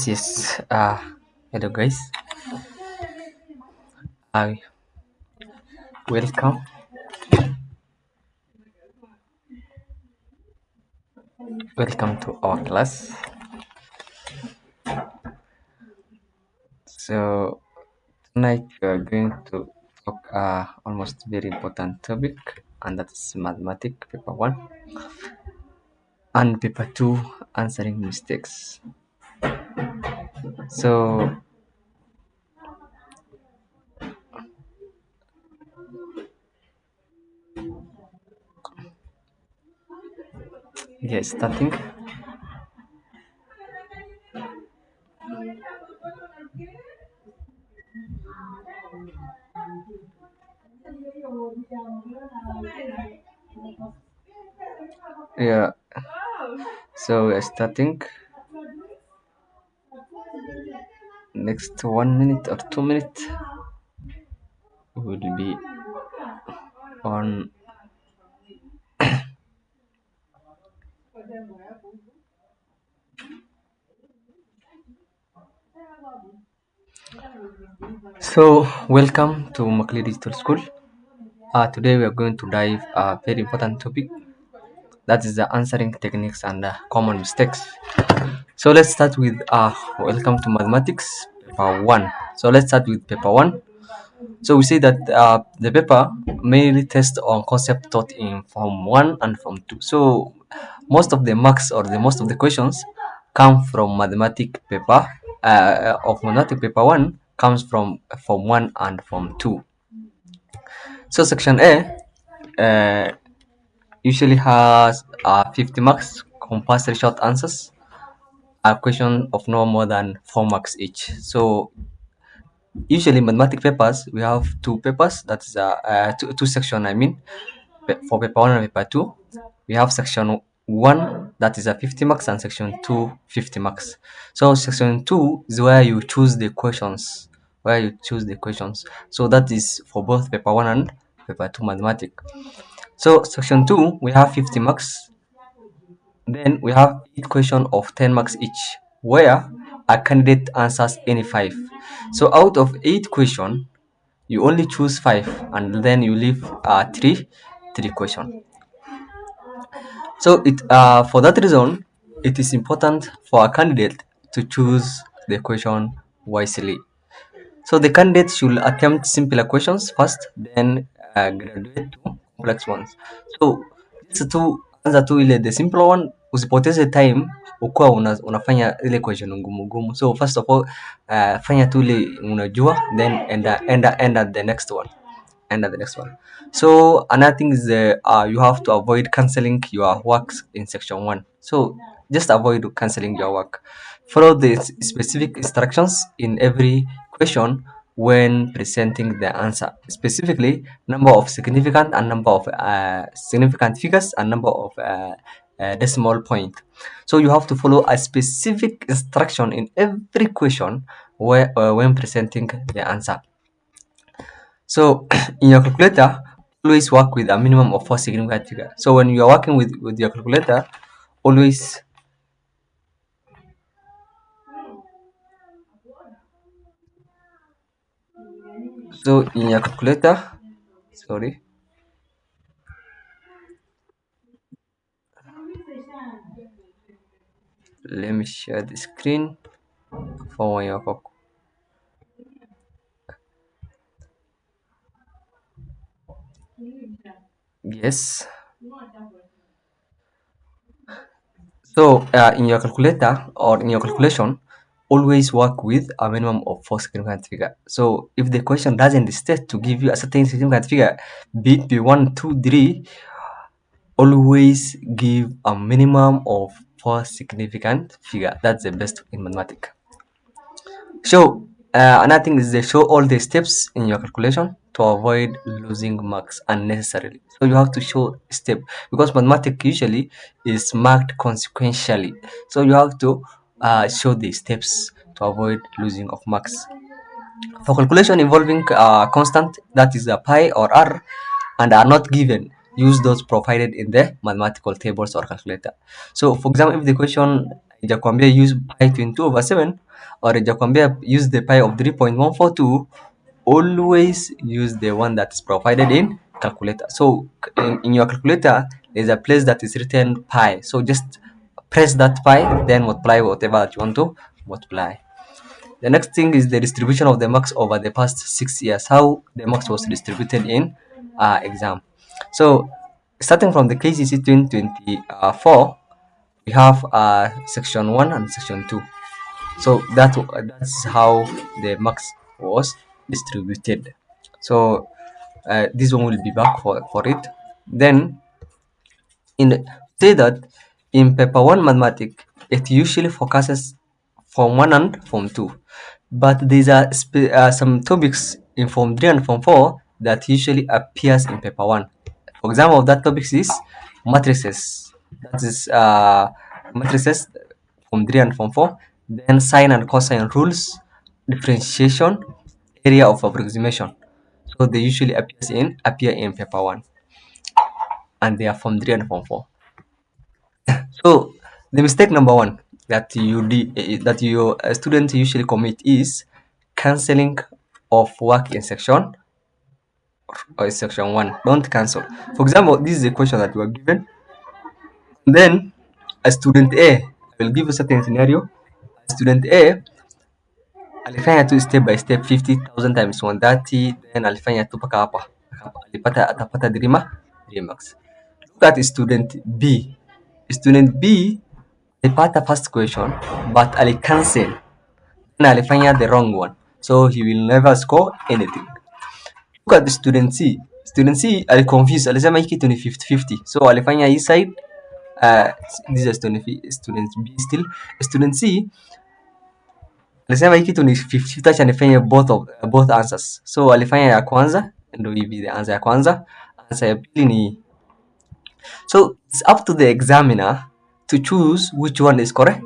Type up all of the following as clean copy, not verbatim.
Yes. Hello guys. I welcome. Welcome to our class. So tonight we are going to talk almost very important topic, and that's mathematics paper 1 and paper 2 answering mistakes. So yes, starting. Yeah. So we are starting. Next 1 minute or 2 minutes will be on. So welcome to Macleay Digital School. Today we are going to dive a very important topic, that is the answering techniques and common mistakes. So let's start with welcome to mathematics paper 1. So let's start with paper 1. So we see that the paper mainly tests on concept taught in form 1 and form 2. So most of the marks or the most of the questions come from mathematics paper of mathematics paper 1 comes from form 1 and form 2. So section A usually has 50 marks, compulsory short answers, a question of no more than 4 marks each. So usually mathematics papers, we have two papers, that's two section, I mean, for paper 1 and paper 2. We have section 1, that is a 50 marks, and section 2, 50 marks. So section 2 is where you choose the questions, so that is for both paper 1 and paper 2 mathematics. So section 2, we have 50 marks. Then we have 8 questions of 10 marks each, where a candidate answers any 5. So out of 8 questions, you only choose 5, and then you leave 3 questions. So for that reason, it is important for a candidate to choose the question wisely. So the candidate should attempt simpler questions first, then graduate to complex ones. So hizi tu anza tu ile the simple one, usipoteze time ukuwa unafanya ile question ngumu ngumu. So first of all, fanya tu ile unajua, then end the next one. So another thing is you have to avoid cancelling your works in section 1. So just avoid cancelling your work. Follow the specific instructions in every question when presenting the answer, specifically number of significant and number of significant figures and number of decimal point. So you have to follow a specific instruction in every question when presenting the answer. So in your calculator, always work with a minimum of 4 significant figures. So when you are working with your calculator, always in your calculator, sorry. Let me share the screen for your yes. So in your calculator or in your calculation, always work with a minimum of 4 significant figure. So if the question doesn't state to give you a certain significant figure, be it P1, 2, 3, always give a minimum of 4 significant figure. That's the best in mathematics. So another thing is they show all the steps in your calculation to avoid losing marks unnecessarily. So you have to show step, because mathematics usually is marked consequentially. So you have to show the steps to avoid losing of marks. For calculation involving constant, that is a pi or r, and are not given, use those provided in the mathematical tables or calculator. So for example, if the question ijakwambia use pi 22/7 or ijakwambia use the pi of 3.142, always use the one that is provided in calculator. So in your calculator, there's a place that is written pi. So just press that pi, then multiply whatever that you want to multiply. The next thing is the distribution of the marks over the past 6 years, how the marks was distributed in exam. So starting from the KCSE 2024, we have section 1 and section 2. So that's how the marks was distributed. So this one will be back for it. Then say that in paper 1 mathematics, it usually focuses form 1 and form 2, but these are some topics in form 3 and form 4 that usually appears in paper 1. For example, of that topics is matrices, that is matrices form 3 and form 4, then sine and cosine rules, differentiation, area of approximation. So they usually appear in paper 1, and they are form 3 and form 4. So the mistake number 1 that your student usually commit is cancelling of work in section 1. Don't cancel. For example, this is a question that you are given. Then a student A, I will give you certain scenario. A student A alifanya tu step by step 50,000 times 130, then alifanya tu paka hapa. Atapata 3 marks. Look at student B. Student B alipata first question but alicancel, then alifanya the wrong one, so he will never score anything. Look at the student C. Student C aliconfuse, alisema hii kitu ni 50-50, so alifanya hii side. This is student B still. Student C alisema hii kitu ni 50-50, acha nifanye both answers, so alifanya ya kwanza, ndio hivi the answer ya kwanza. Answer ya pili ni, so it's up to the examiner to choose which one is correct.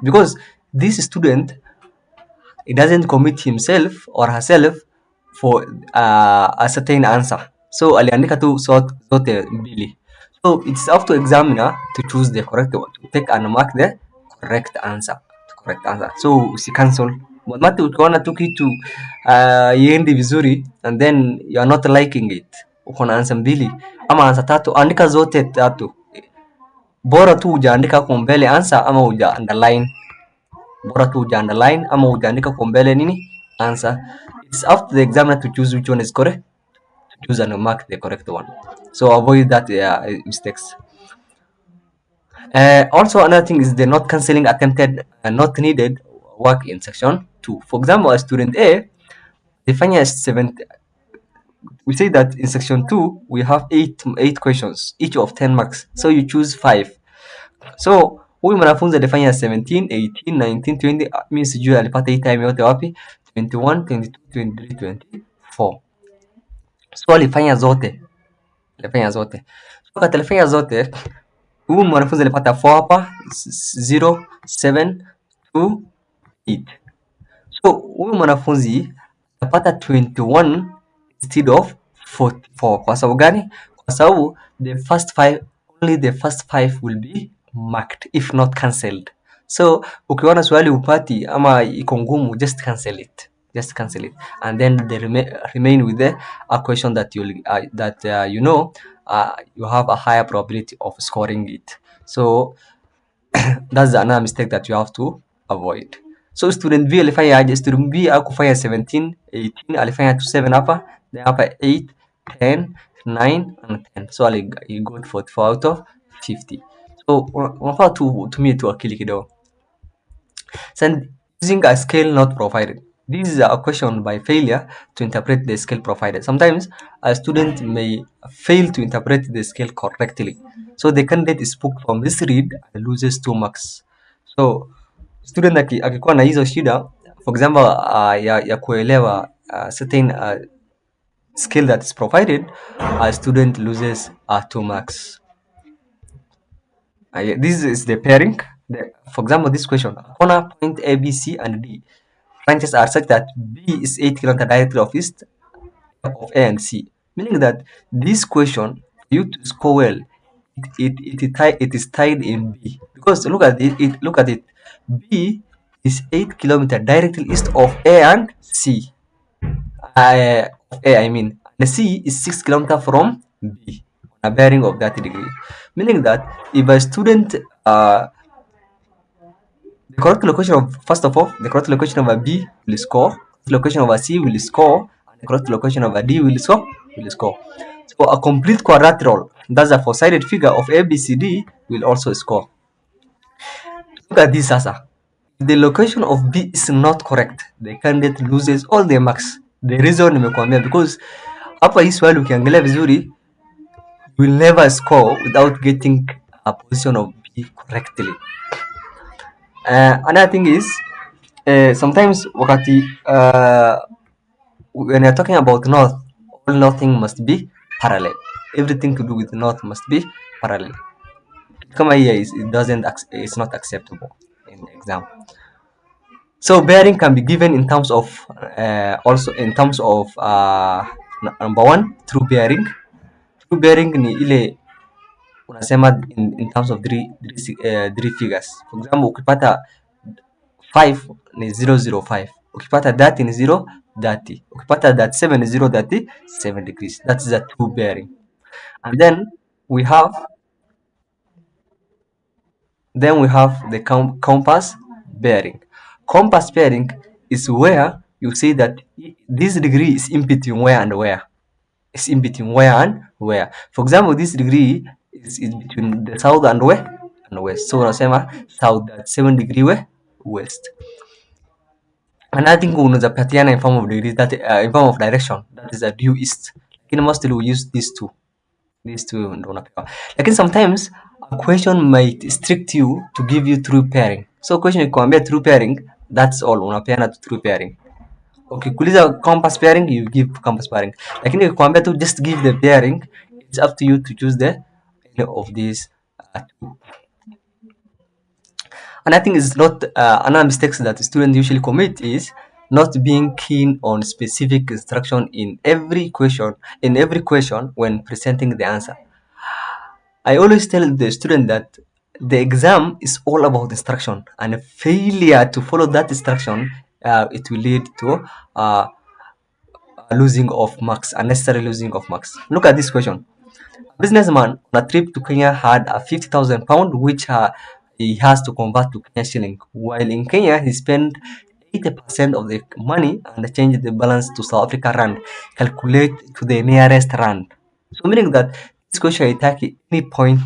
Because this student, he doesn't commit himself or herself for a certain answer, so aliandika tu zote mbili. So it's up to examiner to choose the correct one, to take and mark the correct answer. So usi cancel. Mathematics ukiona tu kitu iendi vizuri and then you are not liking it, uko na answer mbili ama answer tatu, andika zote tatu, bora tu hujaandika kwa mbele answer ama huja underline. Hujaandika kwa mbele nini answer. It's up to the examiner to choose which one is correct, choose and mark the correct one. So avoid that mistakes. Also, another thing is the not cancelling attempted and not needed work in section 2. For example, a student A, define 7. We say that in section 2 we have 8 questions, each of 10 marks. So you choose 5. So huyu mwanafunzi alifanya 17, 18, 19, 20, mimi sijui alipata hii time yote wapi, 21, 22, 23, 24. So alifanya zote. Wakati alifanya zote, huyu mwanafunzi alipata 4 hapa, 0, 7, 2, 8. So huyu mwanafunzi atapata 21 instead of 44. Kwa sababu gani? Kwa sababu only the first 5 will be marked if not cancelled. So ukiona swali upati ama iko ngumu, just cancel it, and then they remain with the question that you have a higher probability of scoring it. So that's another mistake that you have to avoid. So student B alifanya aje? Student B akufanya 17, 18, alifanya 7 hapa, then hapa 8, 10, 9 and 10. So he got 44 out of 50. So unafaa tumie tu akili kidogo. Send using a scale not provided. This is a question by failure to interpret the scale provided. Sometimes a student may fail to interpret the scale correctly, so the candidate is spooked from this read and loses 2 marks. So student akikuwa na hizo shida, for example ya kuelewa certain scale that is provided, a student loses 2 marks. This is the pairing. For example, this question, corner point A, B, C, and D. Branches are such that B is 8 km directly of east of A and C. Meaning that this question, for you to score well, it is tied in B, because look at it. B is 8 kilometers directly east of A and C. Of A, I mean. The C is 6 kilometers from B on a bearing of 30 degree. Meaning that if a student the correct location of, first of all, the correct location of a B will score, the location of a C will score, and the correct location of a D will score. So a complete quadrilateral, that's a four-sided figure of ABCD, will also score. Look at this, Sasa. If the location of B is not correct, the candidate loses all their marks. The reason nimekuambia, because hapa hii swali ukiangalia vizuri, you will never score without getting a position of B correctly. Another thing is, sometimes wakati when you're talking about north, all nothing must be parallel. Everything to do with north must be parallel. Kama here it's not acceptable in the exam. So bearing can be given in terms of also in terms of number one, true bearing. True bearing ni ile unasema in terms of three figures. For example, ukipata 5 ni 005, ukipata 30 ni 030, ukipata 37 ni 037 degrees. That's the true bearing. And then we have the compass bearing. Compass bearing is where you say that this degree is in between where and where. It's in between where and where. For example, this degree is between the south and west. So unasema south at 7 degree west. Another thing unaweza patiana in form of degrees, that in form of direction, that is a due east. Lakini mostly we use these two ndo unapewa. Lakini sometimes a question might restrict you to give you true pairing. So question ikwambia true pairing, that's all, unapeana true pairing. Ukikuuliza compass pairing, you give compass pairing. Lakini ikwambia tu just give the pairing, it's up to you to choose the any of these two. Another thing is not another mistakes that students usually commit is not being keen on specific instruction in every question when presenting the answer. I always tell the student that the exam is all about instruction, and a failure to follow that instruction, it will lead to losing of marks, unnecessary losing of marks. Look at this question. A businessman on a trip to Kenya had a 50,000 pound, which he has to convert to Kenya shilling. While in Kenya, he spent 80% of the money and changed the balance to South Africa rand. Calculate to the nearest rand. So meaning that this question haitaki any point,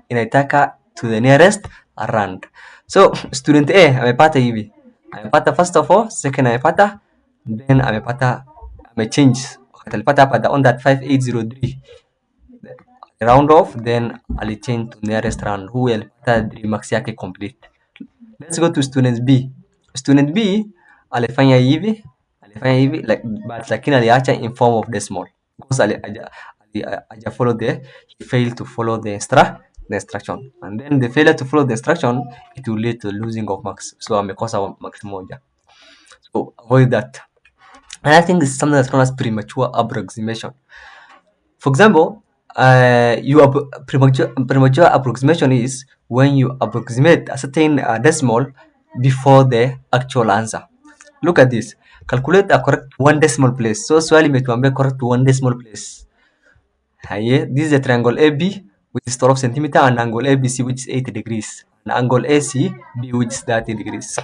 inaitaka to the nearest rand. So student A amepata hivi, amepata first of all, second amepata, then amechange. Wakati alipata hapa on that 5803 round off, then alichange to nearest rand, who alipata 3 marks yake complete. Let's go to student B. Student B alifanya hivi like, but lakini aliacha in form of decimal because he failed to follow the instruction, and then the failure to follow the instruction, it will lead to losing of marks. So amekosa marks moja. So avoid that. And I think this is something that's known as premature approximation. For example, premature approximation is when you approximate a certain decimal before the actual answer. Look at this. Calculate a correct one decimal place. So swali imetuambia correct one decimal place. This is a triangle AB, which is 12 centimeter, and angle ABC, which is 80 degrees, and angle ACB, which is 30 degrees. So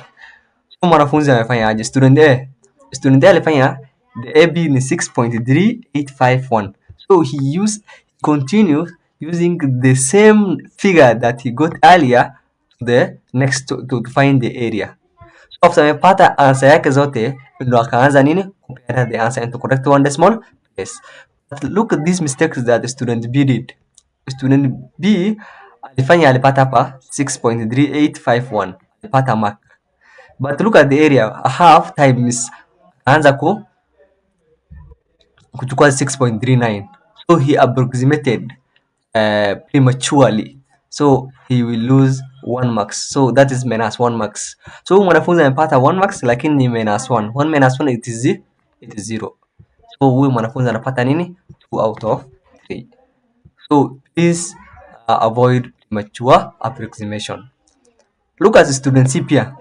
mwanafunzi amefanya aje? Student A alifanya the AB ni 6.3851. So he continued using the same figure that he got earlier to find the area. So after amepata answer yake zote, ndo akaanza nini? Compare the answer into correct one decimal place. But look at these mistakes that the student B did. Student B alipata hapa 6.3851, alipata mark. But look at the area, a half times anza kuchukua 6.39. So he approximated prematurely. So he will lose 1 marks. So that is minus 1 marks. So mwanafunzi amepata 1 marks lakini ni minus 1. 1 minus 1 it is 0. So huyu mwanafunzi anapata nini? 2 out of 3. So please avoid premature approximation. Look at student CPA.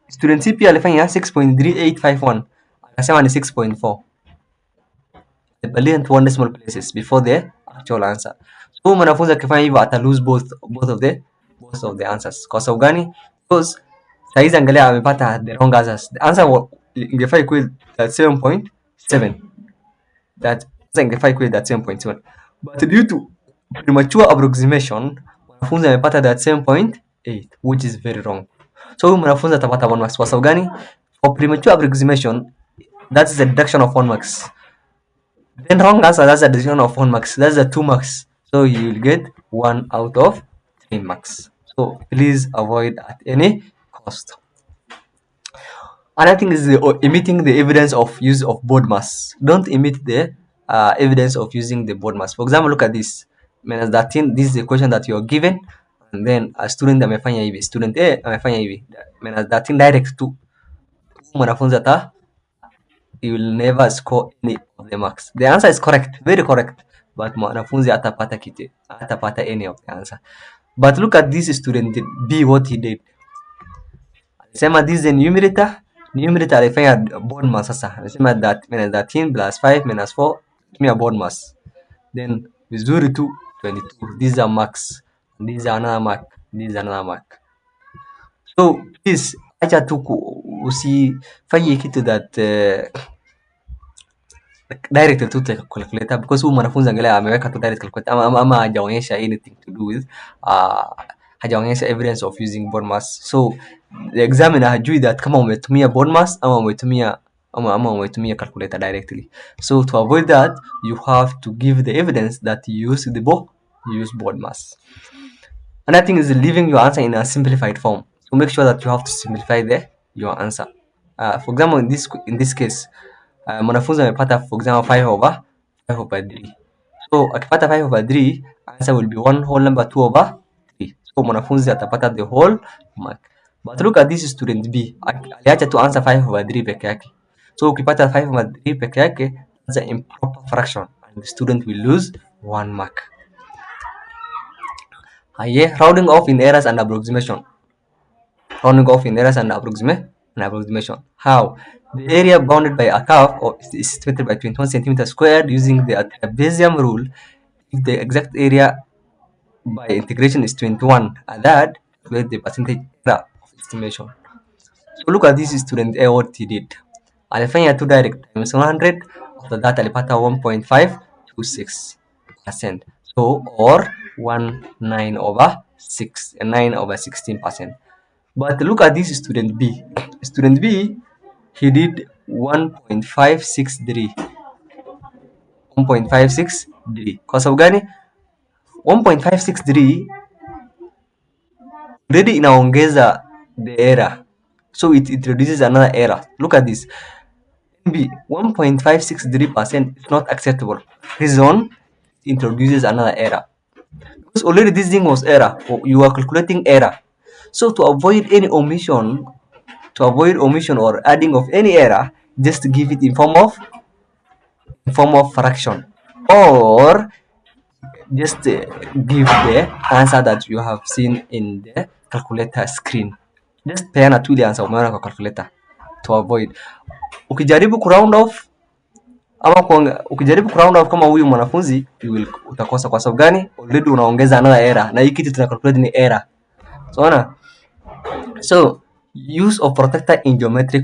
Student CPA alifanya 6.3851 akasema ni 6.4. The brilliant one decimal places before the actual answer. So mwanafunzi akifanya hivyo ata lose both of the answers. Kwa sababu gani? Because saizi angalia amepata the wrong answers. The answer ingefaa ikuwe that 7.7. That ingefaa ikuwe that 7.7. But due to premature approximation, mwanafunzi amepata that 7.8, which is very wrong. So huyu mwanafunzi atapata 1 marks. Kwa sababu gani? For premature approximation, that is a deduction of 1 marks. Then wrong answer, that's a deduction of 1 marks. That's a 2 marks. So you will get 1 out of 3 marks. So please avoid at any cost. Another thing is omitting the evidence of use of board mass. Don't omit the evidence of using the board mass. For example, look at this. Minus 13, this is the question that you are given. And then a student amefanya hivi. Student A amefanya hivi. Minus 13 direct to mwanafunzi ata, you will never score any of the marks. The answer is correct, very correct. But mwanafunzi atapata kiti, atapata any of the answer. But look at this student B, what he did. Alisema this is a numerator. Numerator alifanya board mass sasa. Alisema that minus 13 plus 5 minus 4 tumia board mass. Then vizuri tu 22. These are marks. These are another mark. These are another mark. So please acha tu usifanye kitu that direct to the calculator, because huyu mwanafunzi angalia ameweka tu direct calculator ama hajaonyesha anything to do with hajaonyesha evidence of using board mass. So the examiner hajui that kama umetumia board mass ama umetumia calculator directly. So to avoid that, you have to give the evidence that you use board mass. Another thing is leaving your answer in a simplified form. So make sure that you have to simplify your answer. For example, in this case, mwanafunzi amepata for example 5 over 3. So akipata 5 over 3, answer will be 1 whole number 2 over 3. So mwanafunzi atapata the whole mark. But look at this student B. Aliacha tu answer 5 over 3 peke yake. So ukipata 5 over 3 peke yake, that's an improper fraction and the student will lose 1 mark. Rounding off in errors and approximation. Rounding off in errors and approximation. How? The area bounded by a curve is estimated by 21 centimeters squared using the trapezium rule. If the exact area by integration is 21, that calculate the percentage error of estimation. So look at this student A, what he did. Alifanya two direct times 100. After that alipata 1.526%. So or 9 over 16%. But look at this student B. Student B, he did 1.563. Kwa sababu gani? 1.563 already inaongeza the error. So it introduces another error. Look at this. B, 1.563% is not acceptable. Reason, it introduces another error. Because already this thing was error. You are calculating error. So to avoid any omission, or adding of any error, just give it in form of fraction, or just give the answer that you have seen in the calculator screen. Just peana tu ile answer umeona kwa calculator to avoid. Ukijaribu ku round off kama huyu mwanafunzi, utakosa. Kwa sababu gani? Already unaongeza another error, na hii kitu tuna calculate ni error. So use of protector in geometric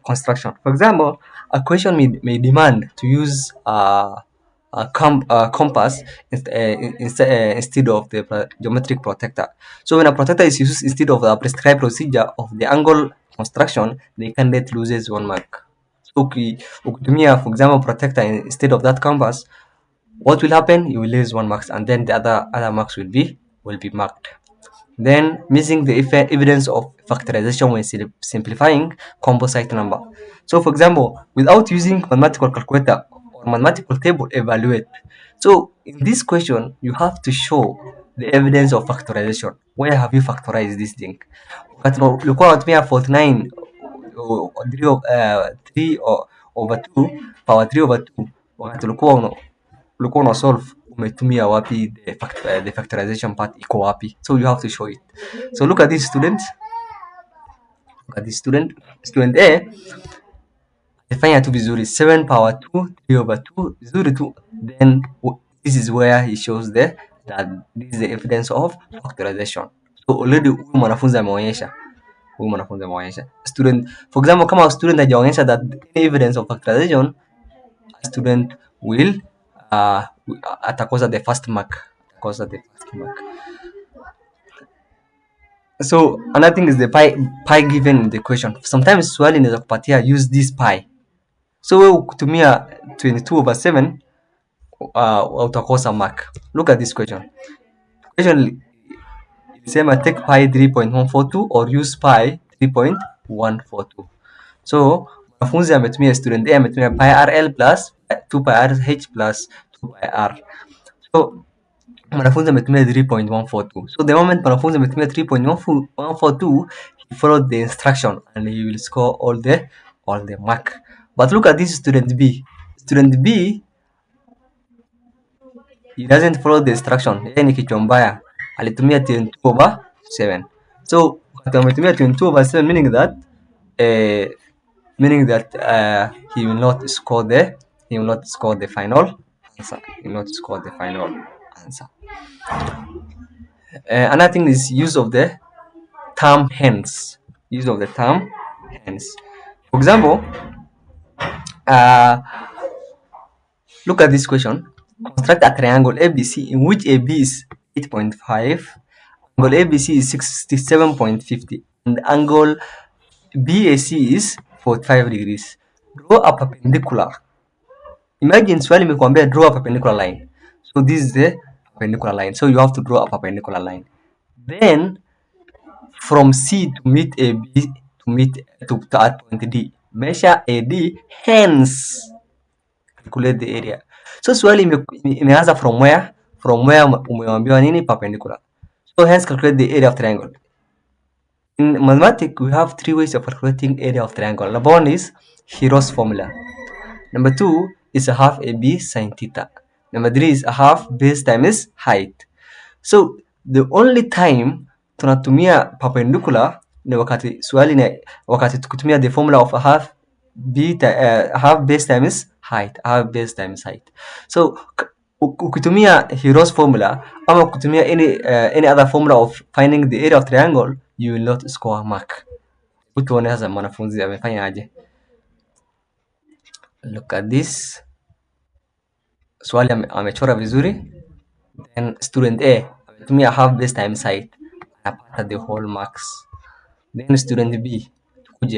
construction. For example, a question may demand to use a compass instead of the geometric protector. So when a protector is used instead of the prescribed procedure of the angle construction, the candidate loses 1 mark. So ukitumia, for example, protector instead of that compass, what will happen? You will lose 1 mark, and then the other marks will be marked. Then missing the evidence of factorization when simplifying composite number. So for example, without using mathematical calculator or mathematical table, evaluate. So in this question, you have to show the evidence of factorization. Where have you factorized this thing? Ulikuwa unatumia 49 3 over 2 power 3 over 2. Wakati ulikuwa una solve umetumia wapi, the factorization part iko wapi, so you have to show it. So look at this student, student A defanya tu vizuri, 7 power 2 3 over 2 vizuri tu, then this is where he shows that this is the evidence of factorization. So already huyu mwanafunzi ameonyesha, student, for example, kama student hajaonyesha that evidence of factorization, student will atakosa the first mark, So another thing is the pi given in the question. Sometimes swali inaweza kupatia use this pi, so wewe kutumia 22/7 utakosa mark. Look at this question. Question sema take pi 3.142 or use pi 3.142. So mwanafunzi ametumia, student A ametumia pi rl plus 2 pi rh plus 2 pi r. So mwanafunzi ametumia 3.142. So the moment mwanafunzi ametumia 3.142, he followed the instruction and he will score all the mark. But look at this student B. Student B, he doesn't follow the instruction. Yeye ni kichwa mbaya, alitumia 22/7. So wakati ametumia 22/7, meaning that he will not score the final answer. Another thing is use of the term hence. For example, look at this question. Construct a triangle ABC in which AB is 8.5, angle ABC is 67.50, and angle BAC is 45 degrees. Draw a perpendicular. Imagine swali imekwambia draw a perpendicular line. So this is the perpendicular line. So you have to draw a perpendicular line. Then from C to meet AB to at point D, measure AD, hence calculate the area. So swali imeanza from where umeambiwa nini? Perpendicular. So hence calculate the area of triangle. In mathematics, we have 3 ways of calculating area of triangle. Number 1 is Hero's formula. Number 2 is a half AB sin theta. Number 3 is a half base times height. So the only time tunatumia perpendicular ni wakati tukitumia the formula of a half base times height, So ukitumia Hero's formula ama kutumia any other formula of finding the area of triangle, you will not score a mark. Tuone sasa mwanafunzi amefanya aje. Look at this. Swali amechora vizuri. Then student A ametumia half base times height, anapata the whole marks. Then student B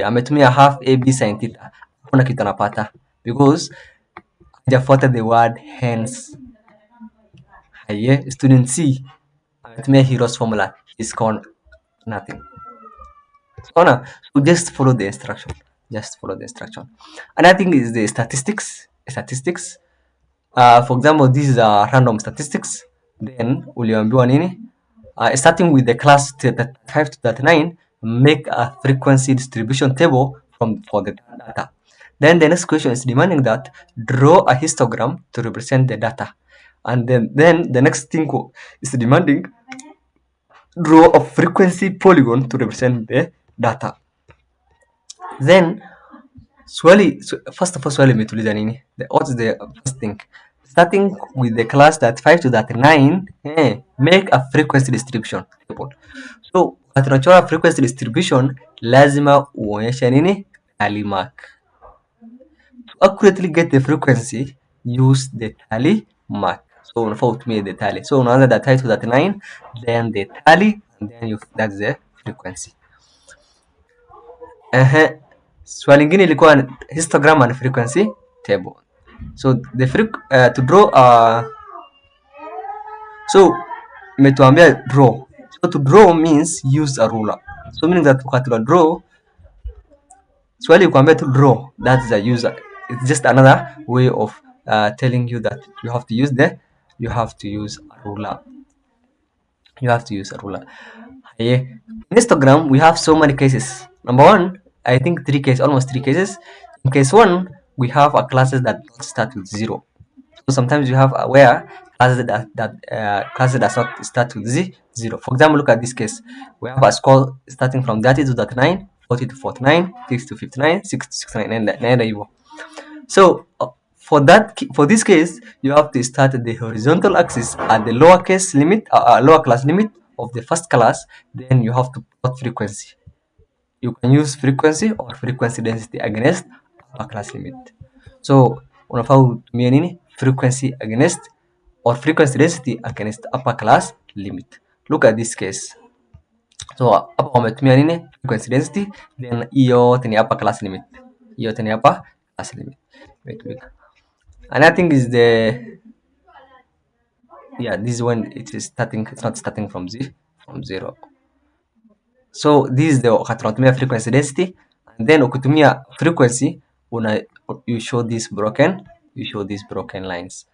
ametumia half AB sin theta, hakuna kitu anapata because hajafuata the word hence. Haye, student C ametumia Hero's formula, he scored nothing. So just follow the instruction. Another thing is the statistics. For example, this is a random statistics. Then uliambiwa nini? Starting with the class 5 to 39, make a frequency distribution table for the data. Then the next question is demanding that draw a histogram to represent the data. And then the next thing is demanding draw a frequency polygon to represent the data. Then first of all, swali imetuliza nini? What's the first thing? Starting with the class that 5 to 39, make a frequency distribution table. So tunachora frequency distribution, lazima uonyeshe nini? Tally mark. To accurately get the frequency, use the tally mark. So unafaa utumie the tally. So unaanza that 5 to 39, then the tally, and then that's the frequency. Swali lingine ilikuwa histogram and frequency table. So to draw so imetuambia draw. So to draw means use a ruler. So meaning that wakati wa draw, swali ikuambia to draw, that's the user. It's just another way of telling you that you have to use a ruler. In histogram, we have so many cases. Number 1, I think almost 3 cases. In case 1, we have a classes that start with 0. So sometimes you have where class that does not start with 0. For example, look at this case. We have a score starting from 30 to 39, 40 to 49, 50 to 59, 60 to 69, and even. So for this case, you have to start the horizontal axis at the lower case limit, lower class limit of the first class. Then you have to plot frequency. You can use frequency or frequency density against upper class limit. So unafaa tumia nini? Frequency against or frequency density against upper class limit. Look at this case. So hapa wametumia nini? Frequency density, then hiyo yote ni upper class limit. Hiyo yote ni upper class limit. Wait. Another thing is this one, it's not starting from zero. So this is the wakati unatumia frequency density, and then ukitumia frequency you show these broken lines.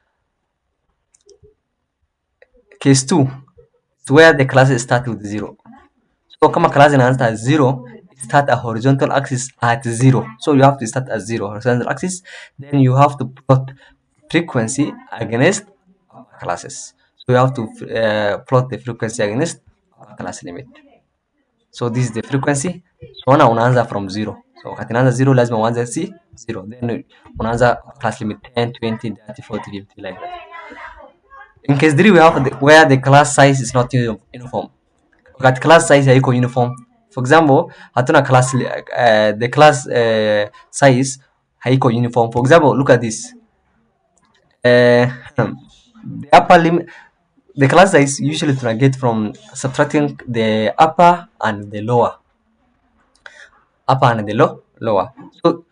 Case 2 is where the classes start with 0. So kama class inaanza at 0, start a horizontal axis at 0. So you have to start at 0 horizontal axis, then you have to plot frequency against classes. So you have to plot the frequency against class limit. So this is the frequency. So unaanza from 0. So wakati unaanza 0 lazima uanze 0. Then unaanza class limit 10, 20, 30, 40, 50 like that. In case 3 we have where the class size is not uniform. Wakati class size haiko uniform. For example, hatuna class the class size haiko uniform. For example, look at this. The upper limit, the class size usually to get from subtracting the upper and the lower. Lower. So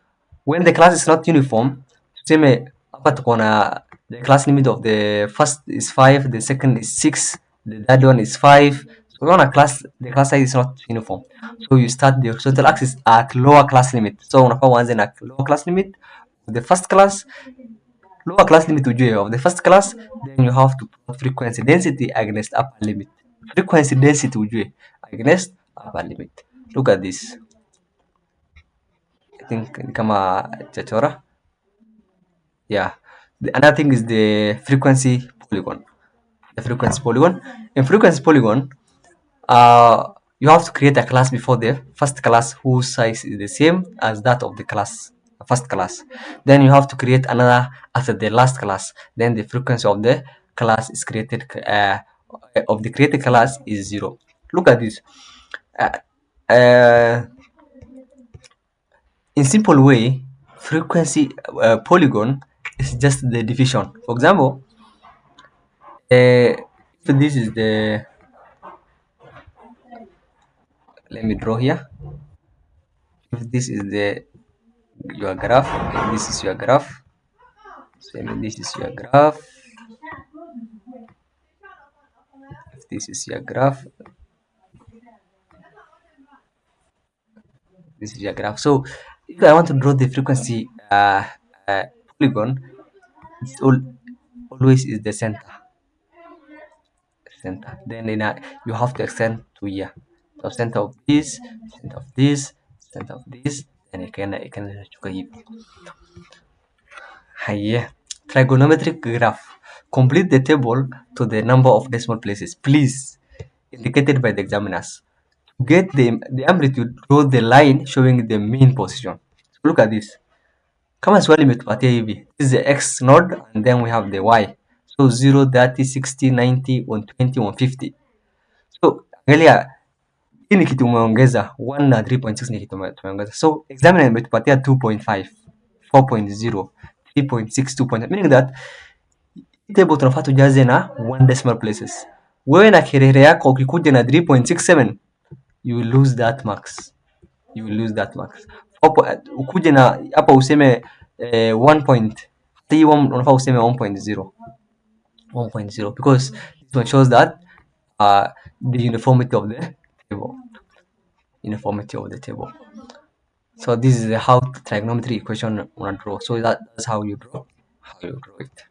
when the class is not uniform, tuseme hapa tuko na the class limit of the first is 5, the second is 6, the third one is 5. So on the class size is not uniform. So you start the horizontal axis at lower class limit. So unafaa uanze na lower class limit of the first class, lower class limit ujue of the first class, then you have to put frequency density against upper limit. Frequency density ujue against upper limit. Look at this. I think kama chachora. Yeah. Another thing is the frequency polygon. In frequency polygon, you have to create a class before the first class whose size is the same as that of the first class. Then you have to create another after the last class. Then the frequency of the class is created of the created class is 0. Look at this. In simple way, frequency polygon is just the division. For example, if this is the, let me draw here. If this is your graph, if this is your graph, so this is your graph. If this is your graph, this is your graph. So if I want to draw the frequency polygon, it's always is the center. Then you have to extend to here. So center of this, center of this, center of this, and you can trigonometric graph. Complete the table to the number of decimal places, please, indicated by the examiners. To get the amplitude, draw the line showing the mean position. So look at this. Kama swali imetupatia hivi, this is the x node and then we have the y. So 0, 30, 60, 90, 120, 150. So angalia, hii ni kitu umeongeza, 1 na 3.6 ni kitu tumeongeza. So examiner imetupatia 2.5, 4.0, 3.6, 2.9, meaning that table tunafaa tujaze na 1 decimal places. Wewe na kerere yako ukikuja na 3.67, you will lose that marks. Ukuje na hapa useme 1.1 unafaa useme 1.0 because it one shows that the uniformity of the table. So this is how trigonometry equation wanna draw. So that's how you draw it.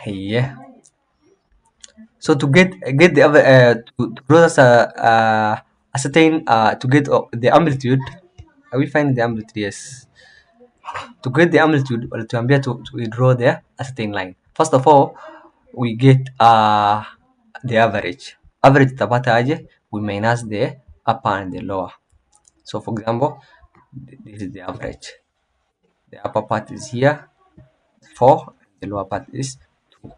Yeah. So to get the other to draw as ascertain to get the amplitude, we find the amplitude. Yes. To get the amplitude, walituambia to draw the ascending line. First of all, we get the average. Average tutapata aje? We minus the upper and the lower. So for example, this is the average. The upper part is here, 4, the lower part is 2.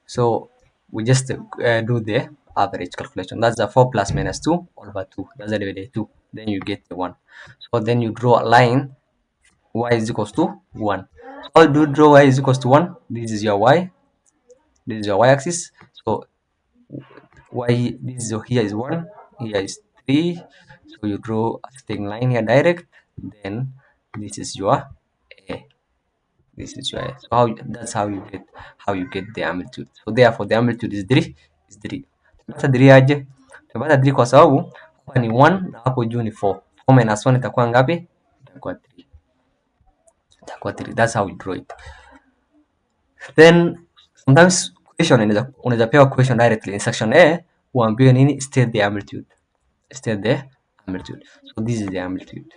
So we just do the average calculation. That's the 4 plus minus 2 all over 2. That's the divided 2. Then you get the 1. So then you draw a line, y is equals to 1. So how do you draw y is equals to 1? This is your y. This is your y-axis. So y, this is here is 1, here is 3. So you draw a straight line here direct. Then this is your a. This is your a. So that's how you get the amplitude. So therefore the amplitude is 3 is 3. Tumepata 3 aje? Tumepata 3 kwa sababu hapa ni 1 na hapo juu ni 4. 4 minus 1 itakuwa ngapi? Itakuwa 3. Itakuwa 3. That's how we draw it. Then sometimes question unaweza pewa question directly in section A, uambiwe nini? State the amplitude. State the amplitude. So this is the amplitude.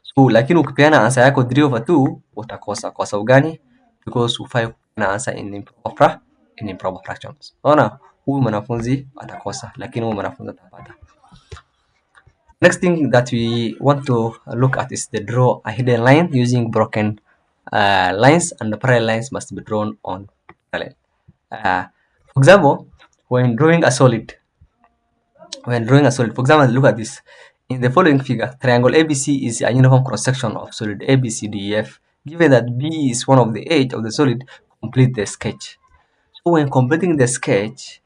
So lakini ukipeana answer yako 3/2 utakosa. Kwa sababu gani? Because ufai kupeana answer in improper fractions. Unaona, huyu mwanafunzi atakosa, lakini huyu mwanafunzi atapata. Next thing that we want to look at is the draw a hidden line using broken lines, and the parallel lines must be drawn on parallel. For example, when drawing a solid, for example, look at this. In the following figure, triangle ABC is a uniform cross-section of solid ABCDEF. Given that B is one of the edge of the solid, complete the sketch. So when completing the sketch,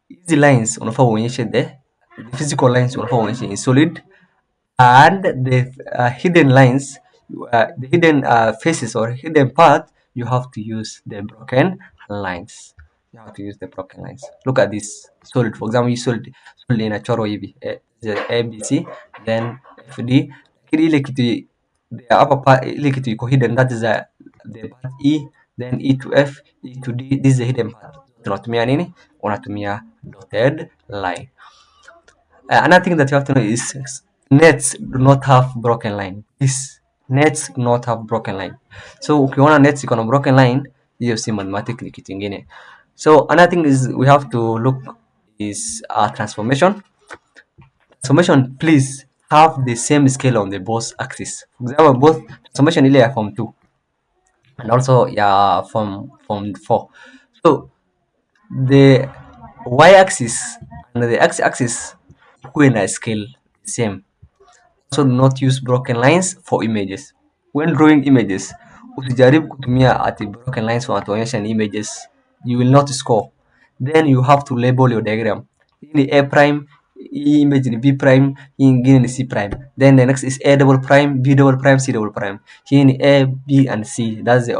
easy lines unafaa uonyeshe the physical lines unafaa uonyeshe in solid, and the hidden lines, the hidden faces or hidden part, you have to use the broken lines. You have to use the broken lines. Look at this solid. For example, solid inachorwa hivi, ABC, then FD. Ile kitu, the upper part, ile kitu iko hidden, that is the part E, then E to F, E to D. This is the hidden part. Tunatumia nini? Unatumia dotted line. Another thing that you have to know is nets do not have broken line. Nets do not have broken line. So ukiona nets iko na broken line, hiyo si mathematics, ni kitu kingine. So another thing is we have to look is transformation. Transformation, please have the same scale on the both axes. For example, both transformation ile ya form 2 and also ya form 4. So the y-axis and the x-axis kuwe na scale same. So do not use broken lines for images. When drawing images, usijaribu kutumia ati broken lines wanatuonyesha ni images. You will not score. Then you have to label your diagram. Hii ni A prime, hii image ni B prime, hii ingine ni C prime. Then the next is A double prime, B double prime, C double prime. Hii ni A, B and C. That's the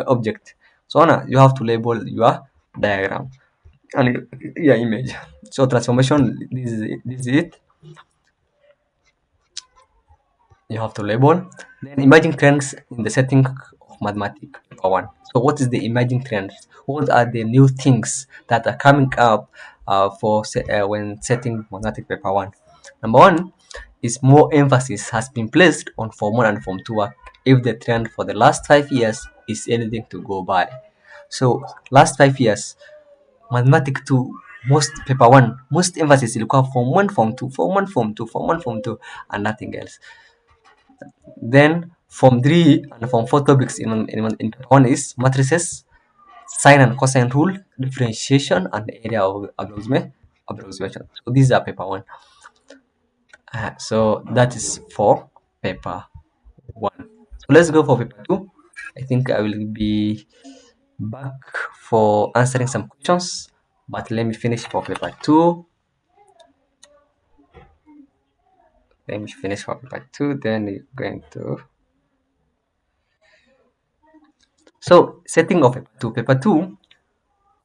object. So you have to label your diagram and your image. So transformation, this is it. You have to label. Then emerging trends in the setting of mathematics paper 1. So what is the emerging trends? What are the new things that are coming up when setting mathematics paper 1? Number 1 is more emphasis has been placed on form 1 and form 2 work if the trend for the last 5 years is anything to go by. So last 5 years, mathematics 2, most paper 1, most emphasis ilikuwa form 1, form 2, form 1, form 2, form 1, form 2, and nothing else. Then form 3 and form 4 topics in paper 1 is matrices, sine and cosine rule, differentiation, and area of approximation. So these are paper 1. So that is for paper 1. So let's go for paper 2. I think I will be back for answering some questions, but let me finish for paper 2. Let me finish for paper 2, then we're going to... So setting of paper 2,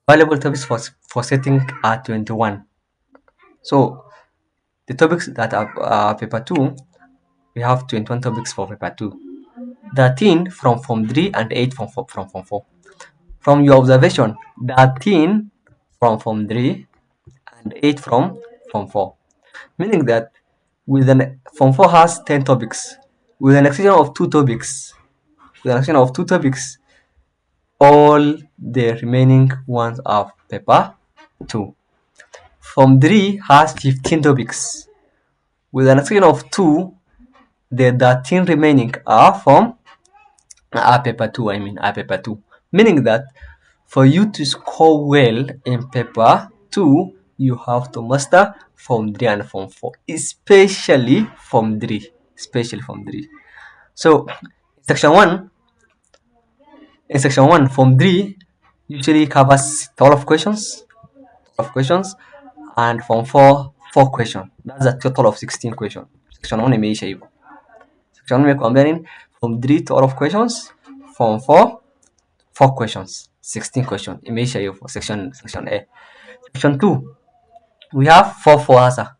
valuable topics for setting are 21. So the topics that are paper 2, we have 21 topics for paper 2. 13 from form 3 and 8 from form 4. From your observation, 13 from form 3 and 8 from form 4. Meaning that with an Form 4 has 10 topics. With an exception of two topics, with an exception of two topics, all the remaining ones are paper 2. Form 3 has 15 topics. With an exception of two, the 13 remaining are from paper 2. Are paper 2. Meaning that for you to score well in paper 2, you have to master Form 3 and Form 4, especially Form 3. Especially Form 3. So, section 1, in section 1, Form 3 usually covers 12 questions, and Form 4, 4 questions. That's a total of 16 questions. Section 1 imeisha hivyo. Section 1 imekuambia Form 3, 12 questions, Form 4, 4 questions, 16 questions. Imeisha hivyo for section A. Section 2, we have 4 hasa.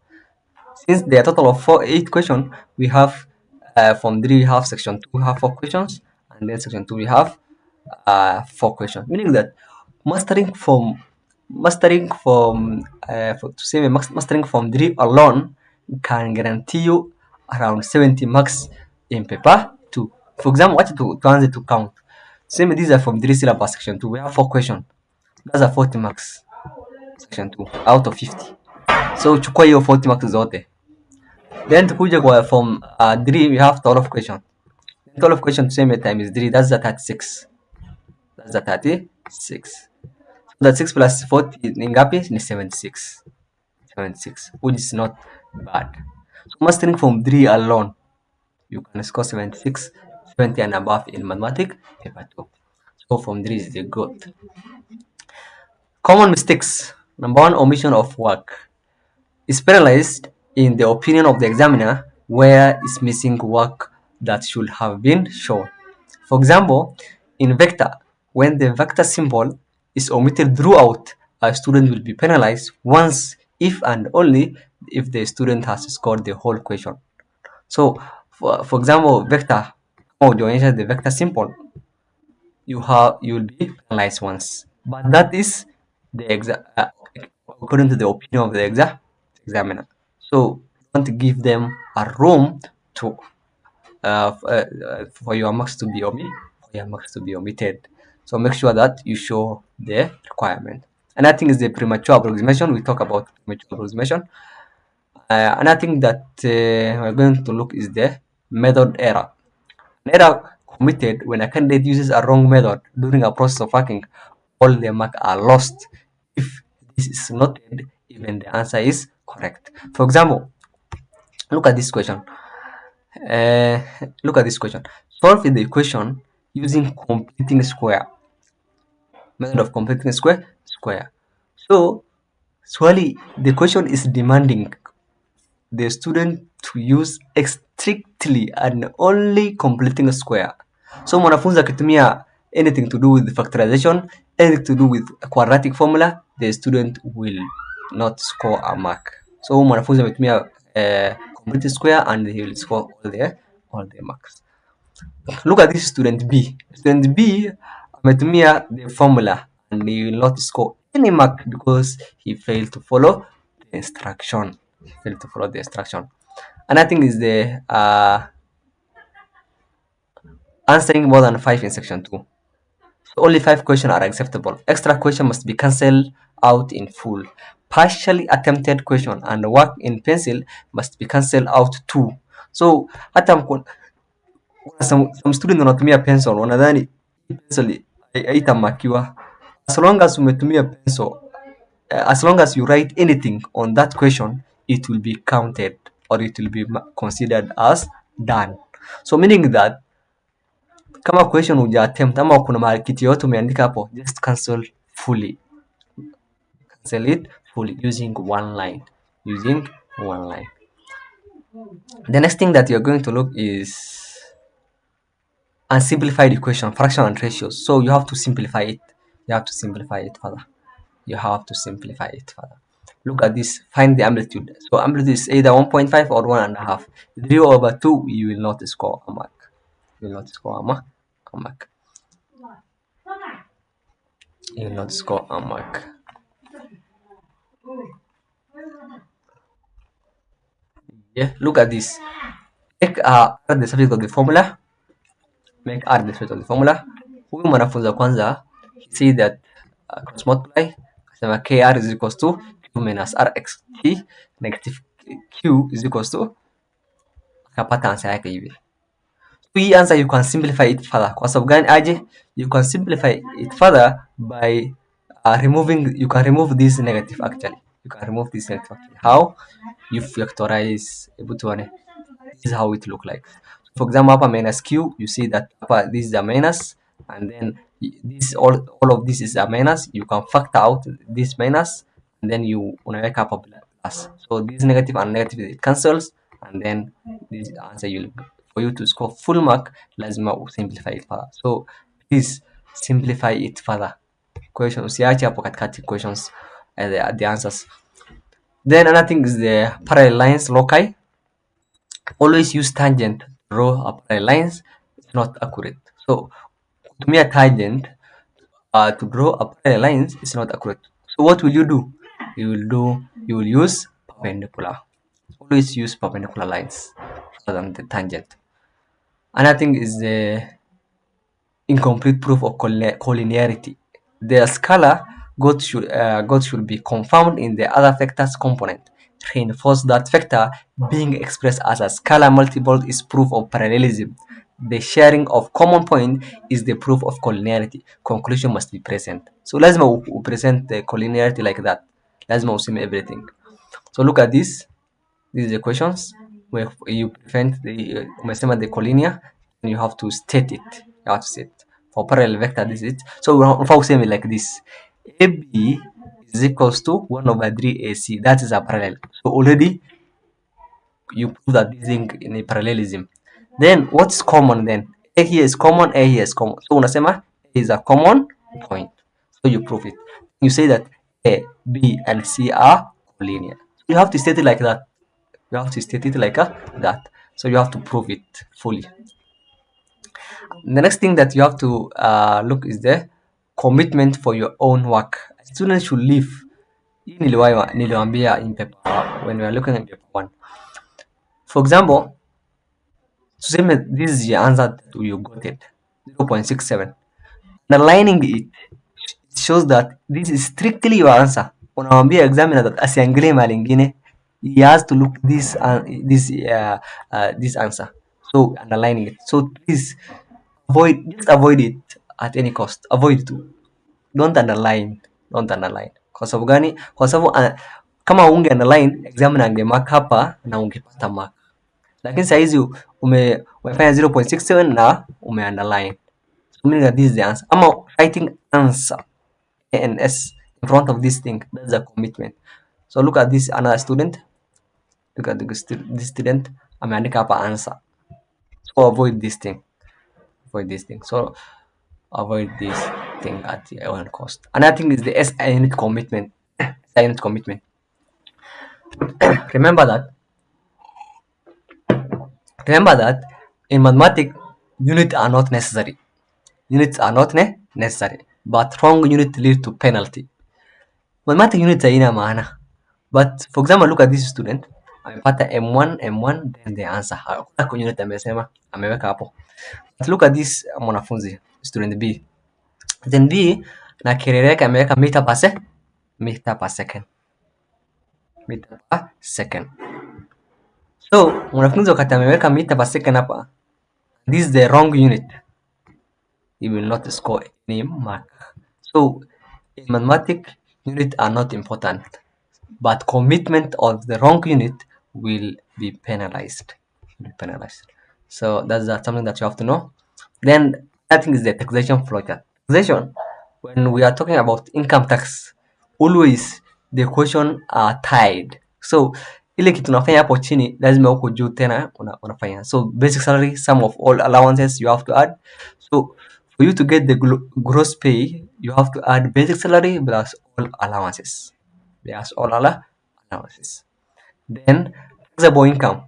Since there are a total of 8 questions, we have Form 3 we have section 2 we have 4 questions, and then section 2 we have 4 questions. Meaning that mastering from mastering Form 3 alone can guarantee you around 70 marks in paper 2. For example, what to answer to count. Same, these are Form 3 syllabus section 2. We have 4 questions. That's a 40 marks section 2 out of 50. So chukua hiyo 40 marks zote. Then tukuja kwa Form 3 we have 12 questions. 12 questions same time is 3, that's the 36. That's the 36. So that 6 plus 40 ni ngapi? Ni 76. 76, which is not bad. So mastering Form 3 alone, you can score 76, 70 and above in mathematics paper 2. So Form 3 is the good. Common mistakes. Number 1, omission of work. Is penalized in the opinion of the examiner where is missing work that should have been shown. For example, in vector, when the vector symbol is omitted throughout, a student will be penalized once if and only if the student has scored the whole question. So, for example, vector, the vector symbol, you will be penalized once, but that is the according to the opinion of the examiner. So don't give them a room to for your marks to be omitted. So make sure that you show the requirement. Another thing is the premature approximation. We talk about premature approximation. Another thing that we're going to look is the method error. An error committed when a candidate uses a wrong method during a process of working, all the marks are lost. If this is noted, even the answer is correct. For example, look at this question. Solve the equation using completing square. Method of completing square. So, surely the question is demanding the student to use strictly and only completing a square. So mwanafunzi akitumia anything to do with factorization, anything to do with quadratic formula, the student will not score a mark. So mwanafunzi ametumia complete square and he will score all the marks. Look at this student B. Student B ametumia the formula and he will not score any mark because he failed to follow the instruction. Another thing is the answering more than 5 in section 2. So only 5 questions are acceptable. Extra question must be cancelled out in full. Partially attempted question and work in pencil must be cancelled out too. So hata some student wanatumia pencil wanadhani pencil haitamakiwa. As long as umetumia pencil, as long as you write anything on that question, it will be counted or it will be considered as done. So meaning that kama question uja attempt ama kuna mahali kitu yote umeandika hapo, just cancel it fully using one line. The next thing that you're going to look is unsimplified equation, fraction and ratios. So you have to simplify it. Look at this. Find the amplitude. So amplitude is either 1.5 or 1.5. 0/2, you will not score a mark. You will not score a mark. Yeah, look at this. Make R the subject of the formula. Make R the subject of the formula. Huyu mwanafunzi wa kwanza, see that cross multiply, akasema KR is equals to Q minus RXT negative Q is equals to, akapata answer yake hivi. Hii answer you can simplify it further. Kwa sababu gani aje? You can simplify it further by you can remove this negative actually. You can remove this negative actually. How? You factorize, hebu tuone. This is how it look like. For example, hapa minus q, you see that hapa this is a minus, and then this all of this is a minus. You can factor out this minus, and then you unaweka hapa plus. So this negative and negative it cancels, and then this answer for you to score full mark, lazima simplify it further. So please simplify it further. Question usiache hapo katikati questions the answers. Then another thing is the parallel lines loci. Always use tangent to draw a parallel lines. It's not accurate. So kutumia tangent to draw a parallel lines is not accurate. So what will you do? You will use perpendicular. Always use perpendicular lines rather than the tangent. Another thing is the incomplete proof of collinearity. The scalar God should be confirmed in the other vector's component. Reinforce that vector being expressed as a scalar multiple is proof of parallelism. The sharing of common point is the proof of collinearity. Conclusion must be present. So lazima present the collinearity like that. Lazima useme everything. So look at this. These are the questions where you present the umesema the collinear, and you have to state it. You have to state for parallel vector this is it. So unafaa useme like this. AB is equals to 1 over 3 AC. That is a parallel. So already you prove that this thing in a parallelism. Then what's common then? A here is common, A here is common. So unasema A is a common point. So you prove it. You say that A, B, and C are collinear. You have to state it like that. You have to state it like that. So you have to prove it fully. The next thing that you have to look is the commitment for your own work. Students should live. Hii niliwaambia in paper when we are looking at paper 1. For example, tuseme this is your answer that you got it 0.67. Underlining it shows that this is strictly your answer. Unamwambia examiner that asiangalie mahali ingine. He has to look this answer. So underlining it. So please avoid it at any cost. Avoid it. Don't underline. Kwa sababu gani? Kwa sababu kama unge underline, examiner angemark hapa na ungepata mark. Lakini saa hizi umefanya 0.67 na underline. So meaning that this is the answer. Ama writing answer ANS in front of this thing, that's a commitment. So look at this another student. Look at this student ameandika hapa answer. So avoid this thing. So avoid this thing at your own cost. Another thing is the SI unit commitment. Remember that in mathematics units are not necessary. But wrong unit lead to penalty. Mathematics units haina maana. But for example, look at this student. Amepata M1 then the answer. Hakuna kwa unit ameweka hapo. But look at this mwanafunzi, student B. Then B na kerere yake ameweka meter per second. So mwanafunzi wakati ameweka meter per second hapa, this is the wrong unit. He will not score any mark. So in mathematics, units are not important, but commitment of the wrong unit will be penalized. So that's something that you have to know. Then I think is the taxation flowchart. Taxation, when we are talking about income tax, always the question are tied. So ile kitu unafanya hapo chini lazima huko juu tena unafanya. So basic salary, sum of all allowances you have to add. So for you to get the gross pay, you have to add basic salary plus all allowances. Then taxable income.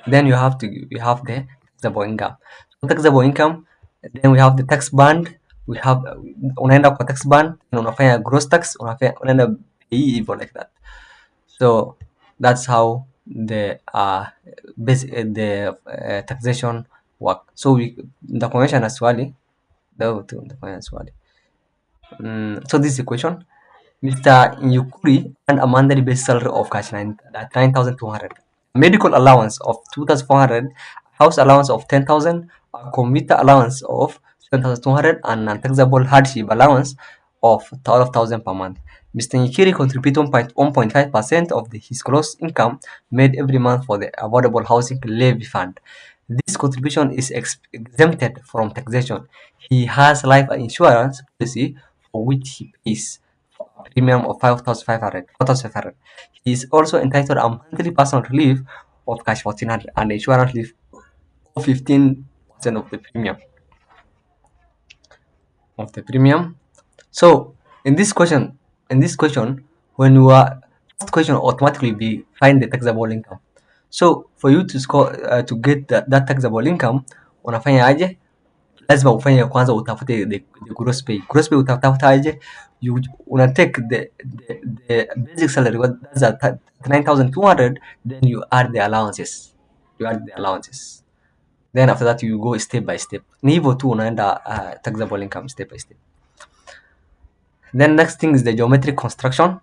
Then you have the taxable income. So taxable income, then we have the tax band. We have unaenda kwa tax band na unafanya gross tax, unaenda hivyo like that. So that's how the taxation work. So nitakuonyesha na swali leo tu, nitafanya swali. So this is the question. Mr. Nyukuri earned a monthly base salary of cash 9,200, medical allowance of 2,400, house allowance of 10,000, a commuter allowance of 7,200, and non-taxable hardship allowance of 12,000 per month. Mr. Nyukuri contributed 1.5% of his gross income made every month for the affordable housing levy fund. This contribution is exempted from taxation. He has life insurance policy for which he pays premium of 5,500. 4,500. He is also entitled a monthly personal relief of cash 1,400 and insurance relief of 15% of the premium. So in this question, when you are first question automatically be find the taxable income. So for you to score to get that taxable income, unafanya aje? Lazima ufanye kwanza utafute the gross pay. Gross pay utatafuta aje? You una take the basic salary, that's at 9,200, then you add the allowances. Then after that you go step by step. Ni hivyo tu unaenda taxable income step by step. Then next thing is the geometric construction.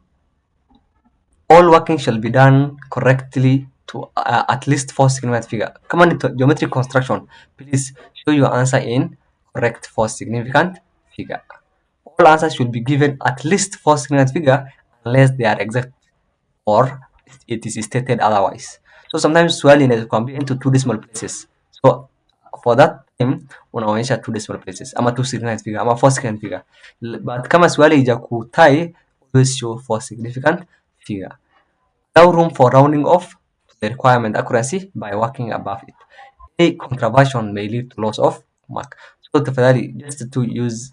All working shall be done correctly to at least 4 significant figure. Kama ni geometric construction, please show your answer in correct 4 significant figure. All answers should be given at least 4 significant figure unless they are exact or it is stated otherwise. So sometimes swali inaweza be into 2 decimal places. So for that time unaonyesha 2 decimal places ama 2 significant figure ama 4 significant figure. But kama swali haijakutai, always show 4 significant figure. Allow room for rounding off the requirement accuracy by working above it. A contravention may lead to loss of mark. So tafadhali just to use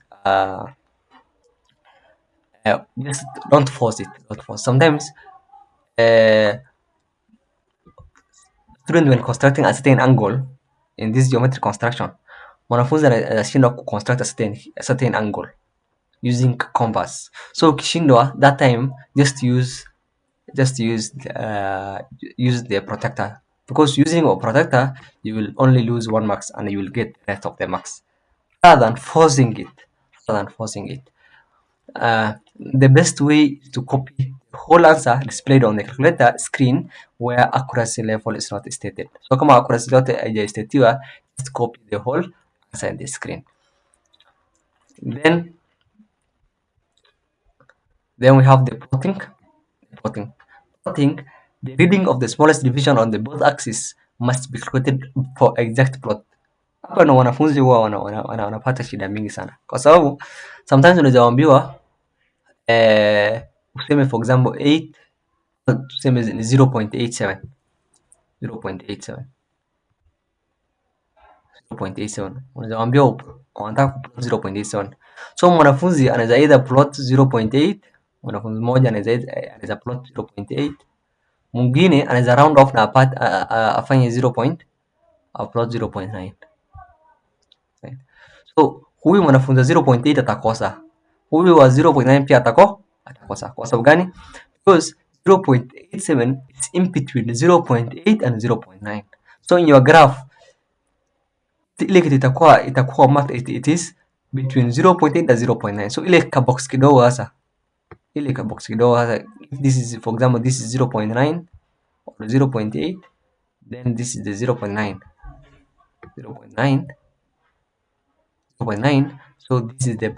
just don't force it. Sometimes student when constructing a certain angle in this geometric construction, mwanafunzi anashindwa construct a certain angle using compass. So ukishindwa that time, just use the protector, because using a protector you will only lose 1 marks and you will get the rest of the marks rather than forcing it. The best way is to copy the whole answer displayed on the calculator screen where accuracy level is not stated. So kama accuracy yote haijastatiwa, just copy the whole answer in the screen. Then we have the plotting. The reading of the smallest division on the both axes must be calculated for exact plot. Hapa na wanafunzi huwa wanapata shida mingi sana, kwa sababu sometimes unaweza ambiwa useme for example 8, tuseme 0.87 unaweza ambiwa unataka kuplot 0.87. So mwanafunzi anaweza either plot 0.8, mwanafunzi mmoja anaweza plot 0.8, mwingine anaweza round off na afanye 0. Plot 0.9. So huyu mwanafunzi 0.8 atakosa, huyu wa 0.9 pia atakosa. Kwa sababu gani? Because 0.87 is in between 0.8 and 0.9. So in your graph ile kitu itakuwa marked it is between 0.8 and 0.9. So ile ka box kidogo sasa, this is for example this is 0.9 or 0.8, then this is the 0.9. So this is the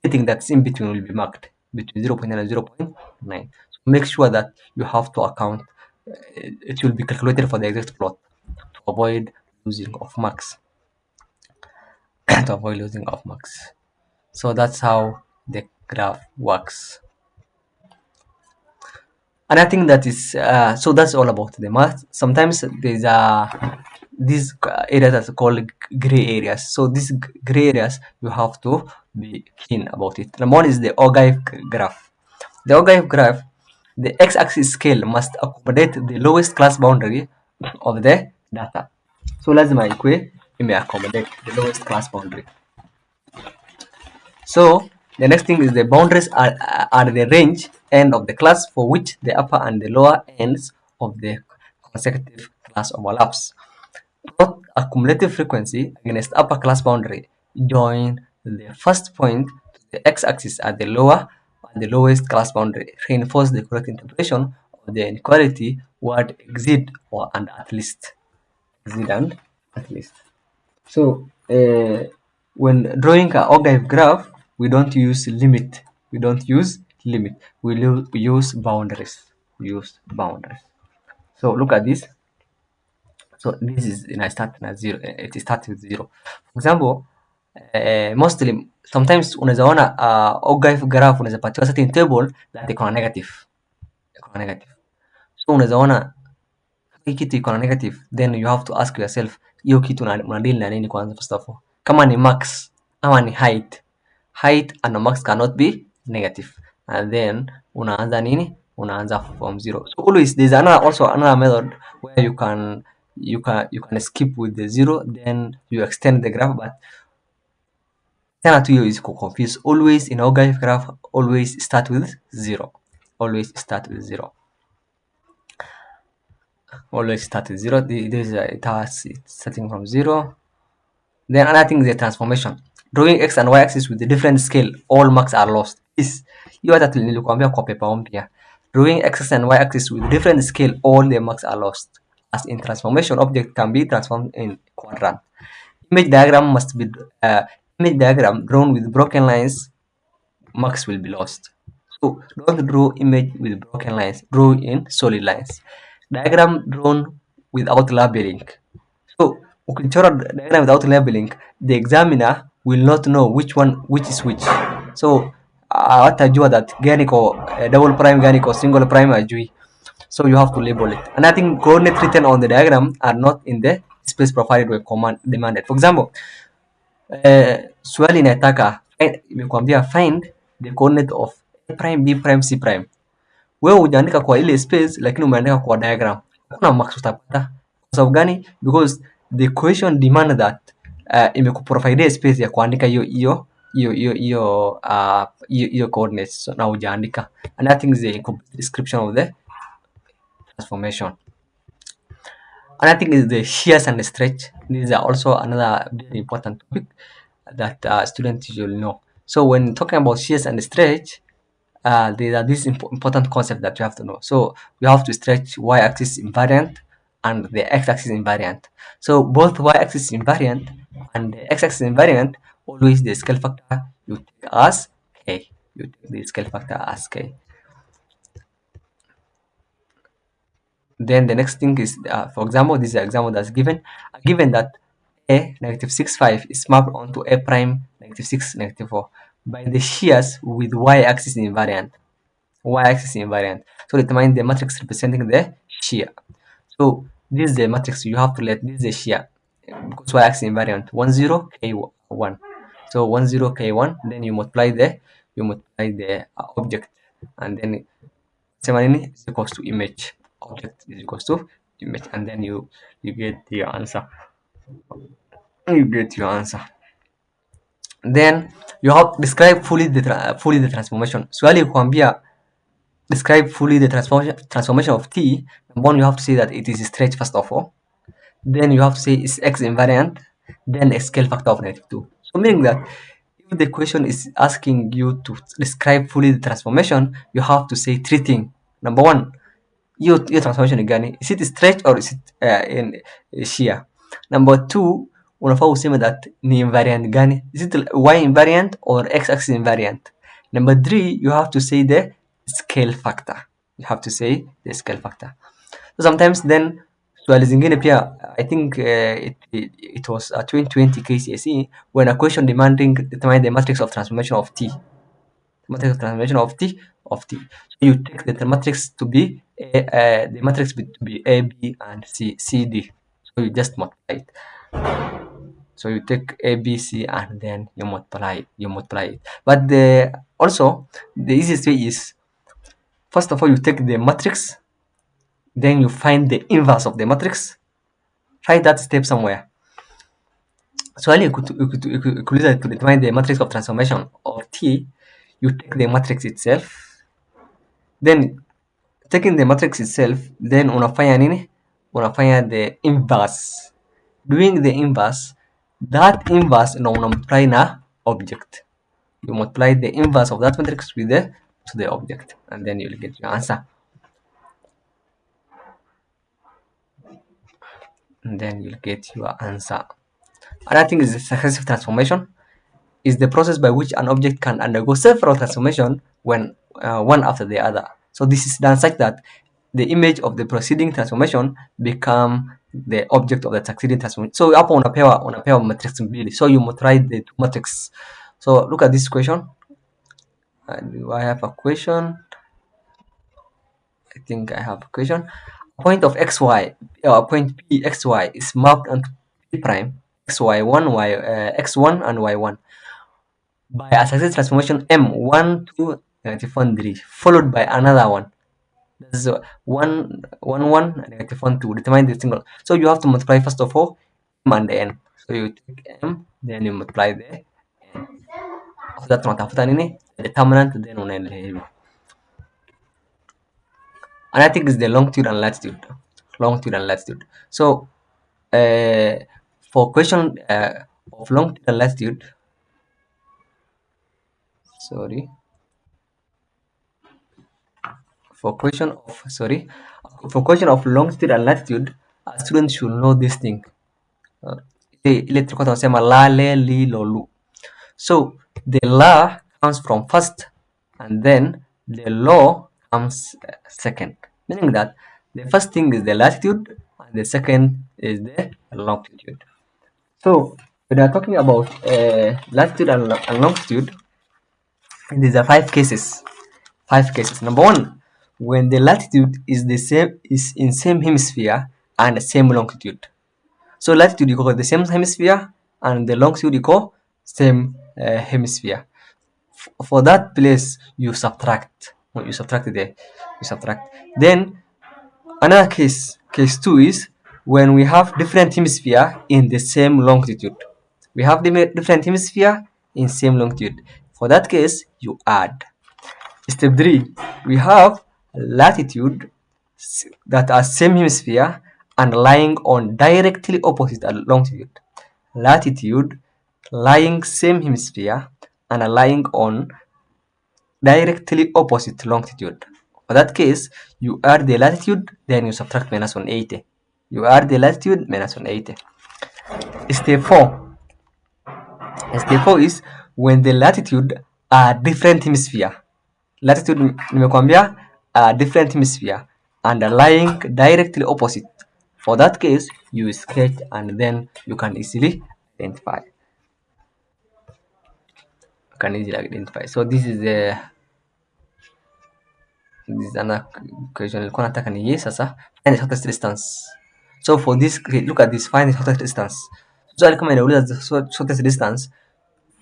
anything that's in between will be marked between 0.9 and 0.9. So make sure that you have to account it will be calculated for the exact plot to avoid losing of marks. So that's how the graph works. And I think that is so that's all about the math. Sometimes there's these areas that are called gray areas. So these gray areas you have to be keen about it. Number one is the Ogive graph. The Ogive graph, the x-axis scale must accommodate the lowest class boundary of the data. So lazima ikue accommodate the lowest class boundary. So the next thing is the boundaries are the range end of the class for which the upper and the lower ends of the consecutive class overlaps. Plot a cumulative frequency against upper class boundary. Join the first point to the x-axis at the lowest class boundary. Reinforce the correct interpretation of the inequality word exceed or and at least. Exceed and at least. So when drawing an ogive graph, we don't use limit. We don't use limit. We use boundaries. We use boundaries. So look at this. So this is starting at zero. It starts with zero. For example, mostly sometimes unaweza ona ogive graph unaweza patiwa certain table that iko na negative. Iko na negative. So unaweza ona hii kitu iko na negative, then you have to ask yourself hiyo kitu una deal na nini kwanza first of all. Kama ni max ama ni height and max cannot be negative, and then unaanza nini, unaanza from zero. So always there's another method where you can skip with the zero, then you extend the graph, but tena tu hiyo is confused. Always in ogive graph, always start with zero. Always start with zero. Always start with zero. This is it's starting from zero. Then another thing is the transformation. Drawing x and y axis with a different scale, all marks are lost. Is hiyo hata nilikwambia kwa paper 1 pia. Drawing x and y axis with different scale, all the marks are lost. As in transformation, object can be transformed in quadrant. Image diagram must be image diagram drawn with broken lines. Marks will be lost. So don't draw image with broken lines. Draw in solid lines. Diagram drawn without labeling. So ukichora diagram without labeling, the examiner will not know which is which. So hatajua that gani iko double prime, gani iko single prime ajui. So you have to label it. And I think coordinates written on the diagram are not in the space provided by command demanded. For example, swali inataka imekwambia find the coordinate of A prime, B prime, C prime. Wewe hujaandika kwa ile space lakini umeandika kwa diagram. Kuna marks utapata. Kwa sababu gani? Because the question demand that imekuprovide space ya kuandika hiyo coordinates, so na hujaandika. And I think is the complete description of the transformation. And I think is the shears and the stretch. These are also another very important topic that students usually know. So when talking about shears and stretch, there are these important concepts that you have to know. So we have to stretch y-axis invariant and the x-axis invariant. So both y-axis invariant and the x-axis invariant, always the scale factor you take as k. You take the scale factor as k. Then the next thing is, for example, this is an example that's given. Given that a -6, 5 is mapped onto a prime -6, -4 by the shears with y-axis invariant. Y-axis invariant. So determine the matrix representing the shear. So this is the matrix you have to let. This is the shear because y-axis invariant 1 0 k1. So 1 0 k1. Then you multiply the object, and then similarly is equals to image. Object is equals to image, and then you get your answer. You get your answer. Then you have describe fully the transformation. Swali kuambia describe fully the transformation of t. Number one, you have to say that it is stretch first of all. Then you have to say it's x invariant. Then a scale factor of -2. So meaning that if the question is asking you to describe fully the transformation, you have to say three things. Number one, your transformation ni gani? Is it stretch or is it in shear? Number two, unafaa useme that ni invariant gani? Is it y invariant or x-axis invariant? Number three, you have to say the scale factor. You have to say the scale factor. So sometimes then swali zingine pia, I think it was 2020 KCSE when a question demanding determine the matrix of transformation of t. Matrix of transformation of t. So you take the matrix to be the matrix to be A, B, and C, D. So you just multiply it. So you take A, B, C, and then you multiply it. But also the easiest way is, first of all, you take the matrix, then you find the inverse of the matrix. Write that step somewhere. Swali ikuuliza to determine the matrix of transformation of T, you take the matrix itself. Then taking the matrix itself, then unafanya nini? unafanya the inverse. Doing the inverse, that inverse unamultiply na object. You multiply the inverse of that matrix with the object, and then you'll get your answer. And then you'll get your answer. Another thing is the successive transformation. Is the process by which an object can undergo several transformations when one after the other. So this is done such that the image of the preceding transformation become the object of the succeeding transformation. So hapo unapewa matrix mbili. So you multiply the two matrix. So look at this question. Do I have a question? I think I have a question. Point of xy, point p xy is mapped onto p prime xy1 x1 and y1 by a successive transformation m1 2 negative 1 3 followed by another one. This is 1 1 1 negative 1 2. Determine the single. So you have to multiply first of all m and the n. So you take m, then you multiply the n. After that tunatafuta nini? Determinant, then unaendelea hivyo. Another thing is the longitude and latitude. Longitude and latitude. So for question of longitude and latitude, sorry. For question of longitude and latitude, a student should know this thing. Ile tulikuwa tunasema la, le, li, lo, lu. So the la comes from first, and then the lo comes second. Meaning that the first thing is the latitude, and the second is the longitude. So when we are talking about latitude and longitude, these are 5 cases. 5 cases. Number 1, when the latitude is in same hemisphere and the same longitude. So latitude you call the same hemisphere, and the longitude you call same hemisphere. For that place you subtract. When you subtract there, you subtract. Then another case 2 is when we have different hemisphere in the same longitude. We have different hemisphere in same longitude. For that case, you add. Step 3, we have latitude that are same hemisphere and lying on directly opposite longitude. Latitude lying same hemisphere and lying on directly opposite longitude. For that case, you add the latitude, then you subtract minus 180. You add the latitude minus 180. Step 4. Step 4 is when the latitude are different hemisphere. Latitude nimekwambia different hemisphere and lying directly opposite. For that case, you sketch and then you can easily identify. So this is another question. Nilikuwa nataka ni hii sasa. Find the shortest distance. So for this, look at this. Find the shortest distance. So kama inauliza the shortest distance,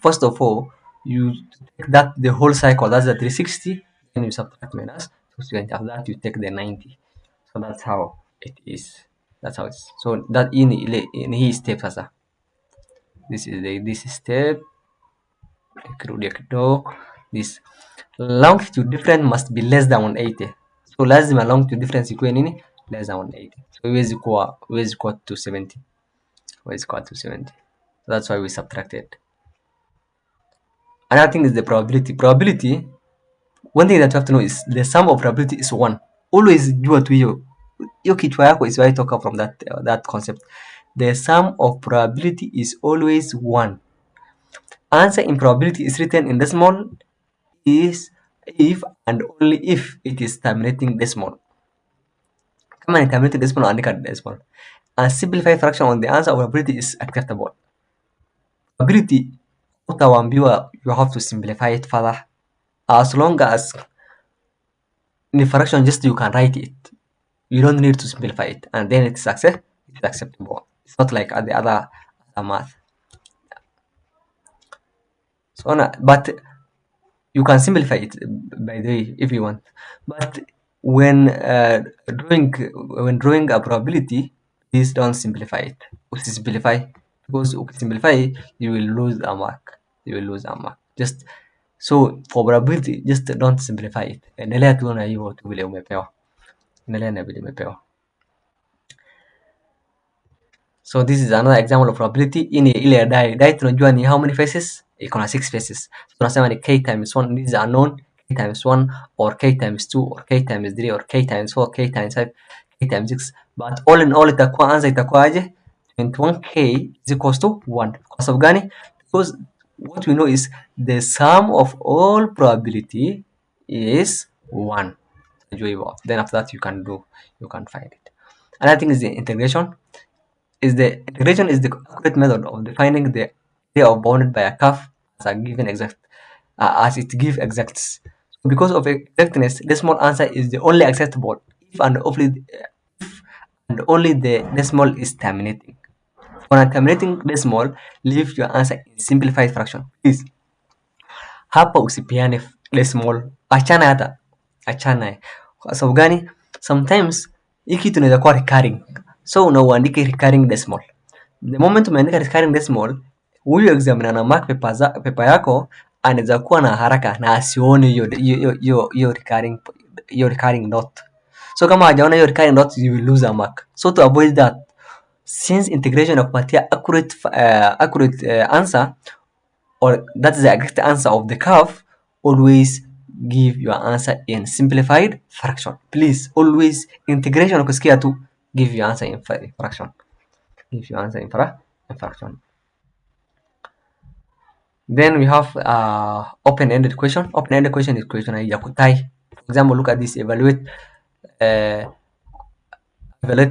first of all, you take that the whole cycle. That's the 360. Then you subtract minus 220. After that, you take the 90. So that's how it is. That's how it's. So that in hii step sasa. This is this step. This longitude difference must be less than 180. So lazima longitude difference ikuwe nini? Less than 180. So iwezi kuwa 270. Iwezi kuwa 270. So that's why we subtracted. Another thing is the probability. Probability, one thing that you have to know is the sum of probability is 1. Always jua tu hiyo kichwa yako isiwahi toka from that concept. The sum of probability is always 1. Answer in probability is written in decimal is if and only if it is terminating decimal. Kama ni terminating decimal, andika decimal. A simplified fraction on the answer of probability is acceptable. Probability, utaambiwa you have to simplify it further. As long as the fraction just you can write it. You don't need to simplify it, and then it's acceptable. It's not like the other math. So, but you can simplify it by the way if you want. But when drawing a probability, please don't simplify it. Simplify, because if you simplify, you will lose a mark. Just so for probability, just don't simplify it. Endelea tu na hiyo tu vile umepewa. So this is another example of probability. Ile die tunajua ni how many faces? Iko na 6 faces. So tunasema ni k times 1, this is unknown, k times 1 or k times 2 or k times 3 or k times 4, k times 5, k times 6. But all in all itakuwa answer itakuwa aje? 21k is equals to 1. Kwa sababu gani? Because what we know is the sum of all probability is 1. Then after that you can find it. Another thing is the integration. The accurate method of defining the area of bounded by a curve as a given exact as it gives exacts. So because of exactness, decimal answer is the only acceptable if and only the decimal is terminating. For a terminating decimal, leave your answer in simplified fraction. Please. Hapa usipiane decimal. Achana. Kwa sababu gani? Sometimes hii kitu inaweza kuwa recurring. So unauandike recurring decimal. The moment umeandika recurring decimal, huyu examiner na mark paper yako anaweza kuwa na haraka na asione hiyo recurring dot. So kama hajaona hiyo recurring dot, you will lose a mark. So to avoid that, since integration inakupatia accurate answer, or that is the exact answer of the curve, always give your answer in simplified fraction. Please, always integration ukisikia tu, give your answer in fraction. Give your answer in fraction. Then we have open-ended question. Open-ended question is question ya kutai. For example, look at this. Evaluate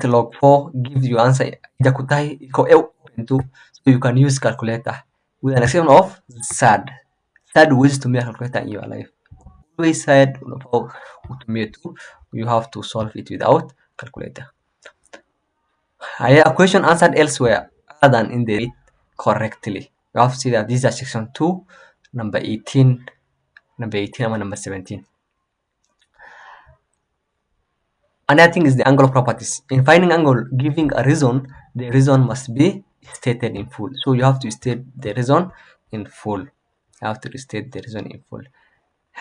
log 4 gives you answer ya kutai open to, so you can use calculator with an exception of sad. Sad ways to make a calculator in your life. Always sad you have to solve it without calculator. A question answered elsewhere other than in the correctly. You have to see that these are section 2, number 18 and number 17. Another thing is the angle properties. In finding angle, giving a reason, the reason must be stated in full. So you have to state the reason in full.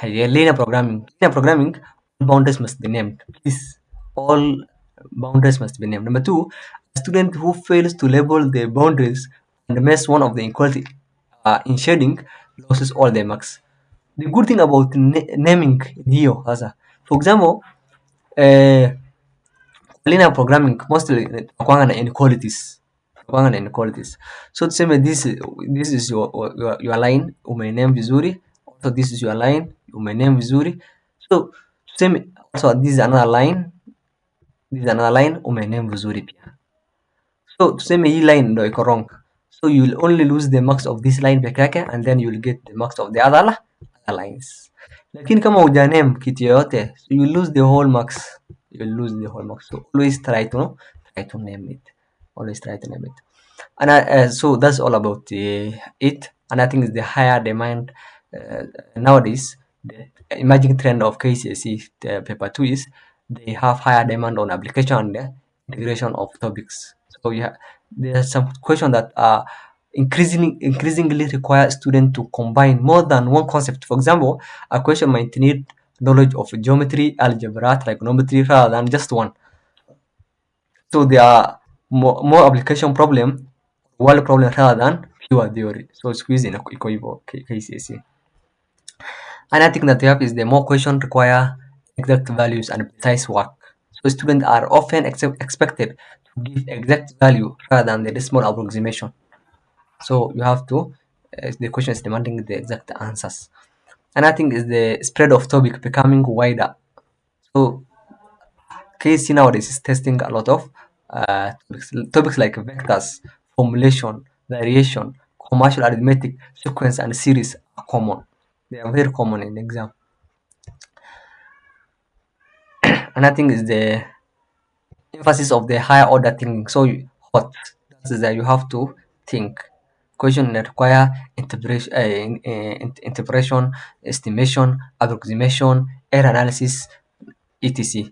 Linear programming. Boundaries must be named. Please, all boundaries must be named. Number 2, a student who fails to label the boundaries and miss one of the inequality in shading loses all the marks. The good thing about naming here, for example, linear programming mostly tunakuanga na inequalities. So tuseme this is your line umename vizuri, so this is your line umename vizuri, so tuseme also this is another line umename vizuri pia. So tuseme hii line ndio iko wrong, so you will only lose the marks of this line peke yake, and then you will get the marks of the other lines. Lakini kama hujaname kitu yoyote, so you will lose the whole marks. So always try to name it. And so that's all about it. And I think it's the higher demand nowadays. The emerging trend of KCSE paper 2 is they have higher demand on application and the integration of topics. So there are some questions that are increasingly require students to combine more than one concept. For example, a question might need knowledge of geometry, algebra, trigonometry rather than just one. So there are more application problem, world problem rather than pure theory. So squeeze in iko hivyo KCSE. Another thing that we have is the more question require exact values and precise work. So students are often expected to give exact value rather than the decimal approximation. So you have to, the question is demanding the exact answers. Another thing is the spread of topic becoming wider. So KCSE nowadays is testing a lot of topics like vectors, formulation, variation, commercial arithmetic, sequence, and series are common. They are very common in exam. Another thing is the emphasis of the higher order thinking. So hot, that is that you have to think. Question that require interpretation, estimation, approximation, error analysis, etc.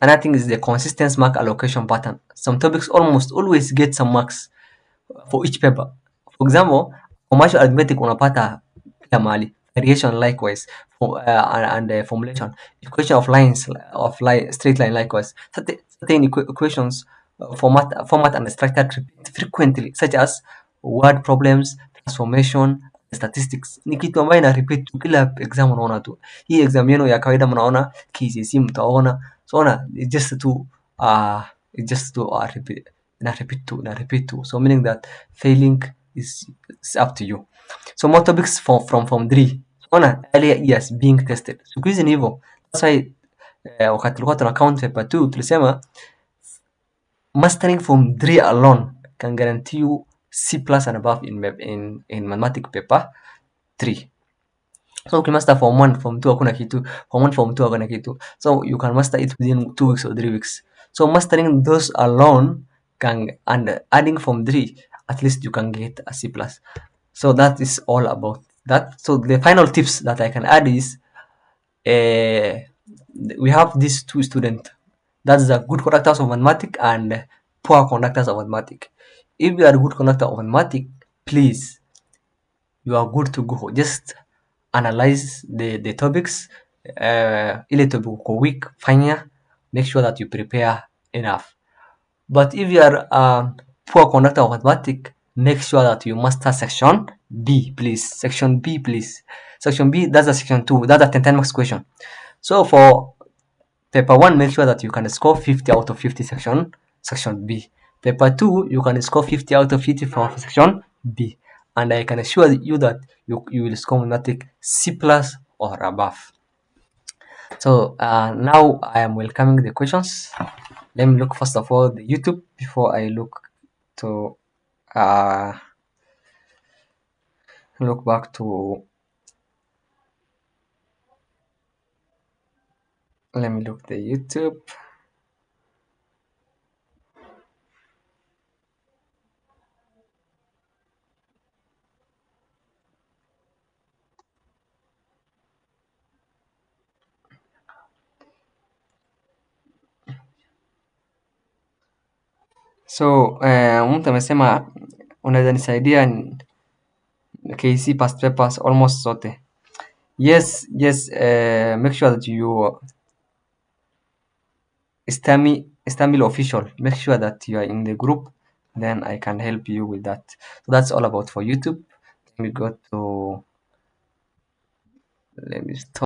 Another thing is the consistent mark allocation pattern. Some topics almost always get some marks for each paper. For example, commercial arithmetic unapata kila mahali. Variation likewise, and formulation. Equation of lines, straight line likewise. Certain equations format and structure repeat frequently, such as word problems, transformation, statistics. Ni kitu ambayo ina repeat tu kila exam unaona tu. Hii exam yenu ya kawaida mnaona, KCSE mtaona. So ona, it's just to repeat. Na repeat tu. So meaning that failing is up to you. So more topics from form 3. Ona, earlier years being tested. Siku hizi ni hivyo. That's why wakati tulikuwa tuna count paper 2 tulisema mastering form 3 alone can guarantee you C plus and above in mathematics paper 3. So ukimaster form 1, form 2 hakuna kitu, form 1, form 2 hakuna kitu. So you can master it within 2 weeks or 3 weeks. So mastering those alone and adding form 3, at least you can get a C plus. So that is all about that. So the final tips that I can add is we have these two students. That's the good conductors of mathematics and poor conductors of mathematics. If you are a good conductor of mathematics, please, you are good to go. Just analyze the topics. Ile topic uko weak, fanya. Make sure that you prepare enough. But if you are a poor conductor of mathematics, make sure that you master section B, please. Section B, please. Section B, that's a section 2. That's a 10 marks question. So for paper 1, make sure that you can score 50 out of 50 section B. Paper 2, you can score 50 out of 50 from section B. And I can assure you that you will score mathematics C plus or above. So now I am welcoming the questions. Let me look first of all the YouTube before I look back to. Let me look the YouTube. So mtu amesema unaweza nisaidia KC past papers almost zote. Yes, make sure that you Istamil official. Make sure that you are in the group, then I can help you with that. So that's all about for YouTube. Let me stop.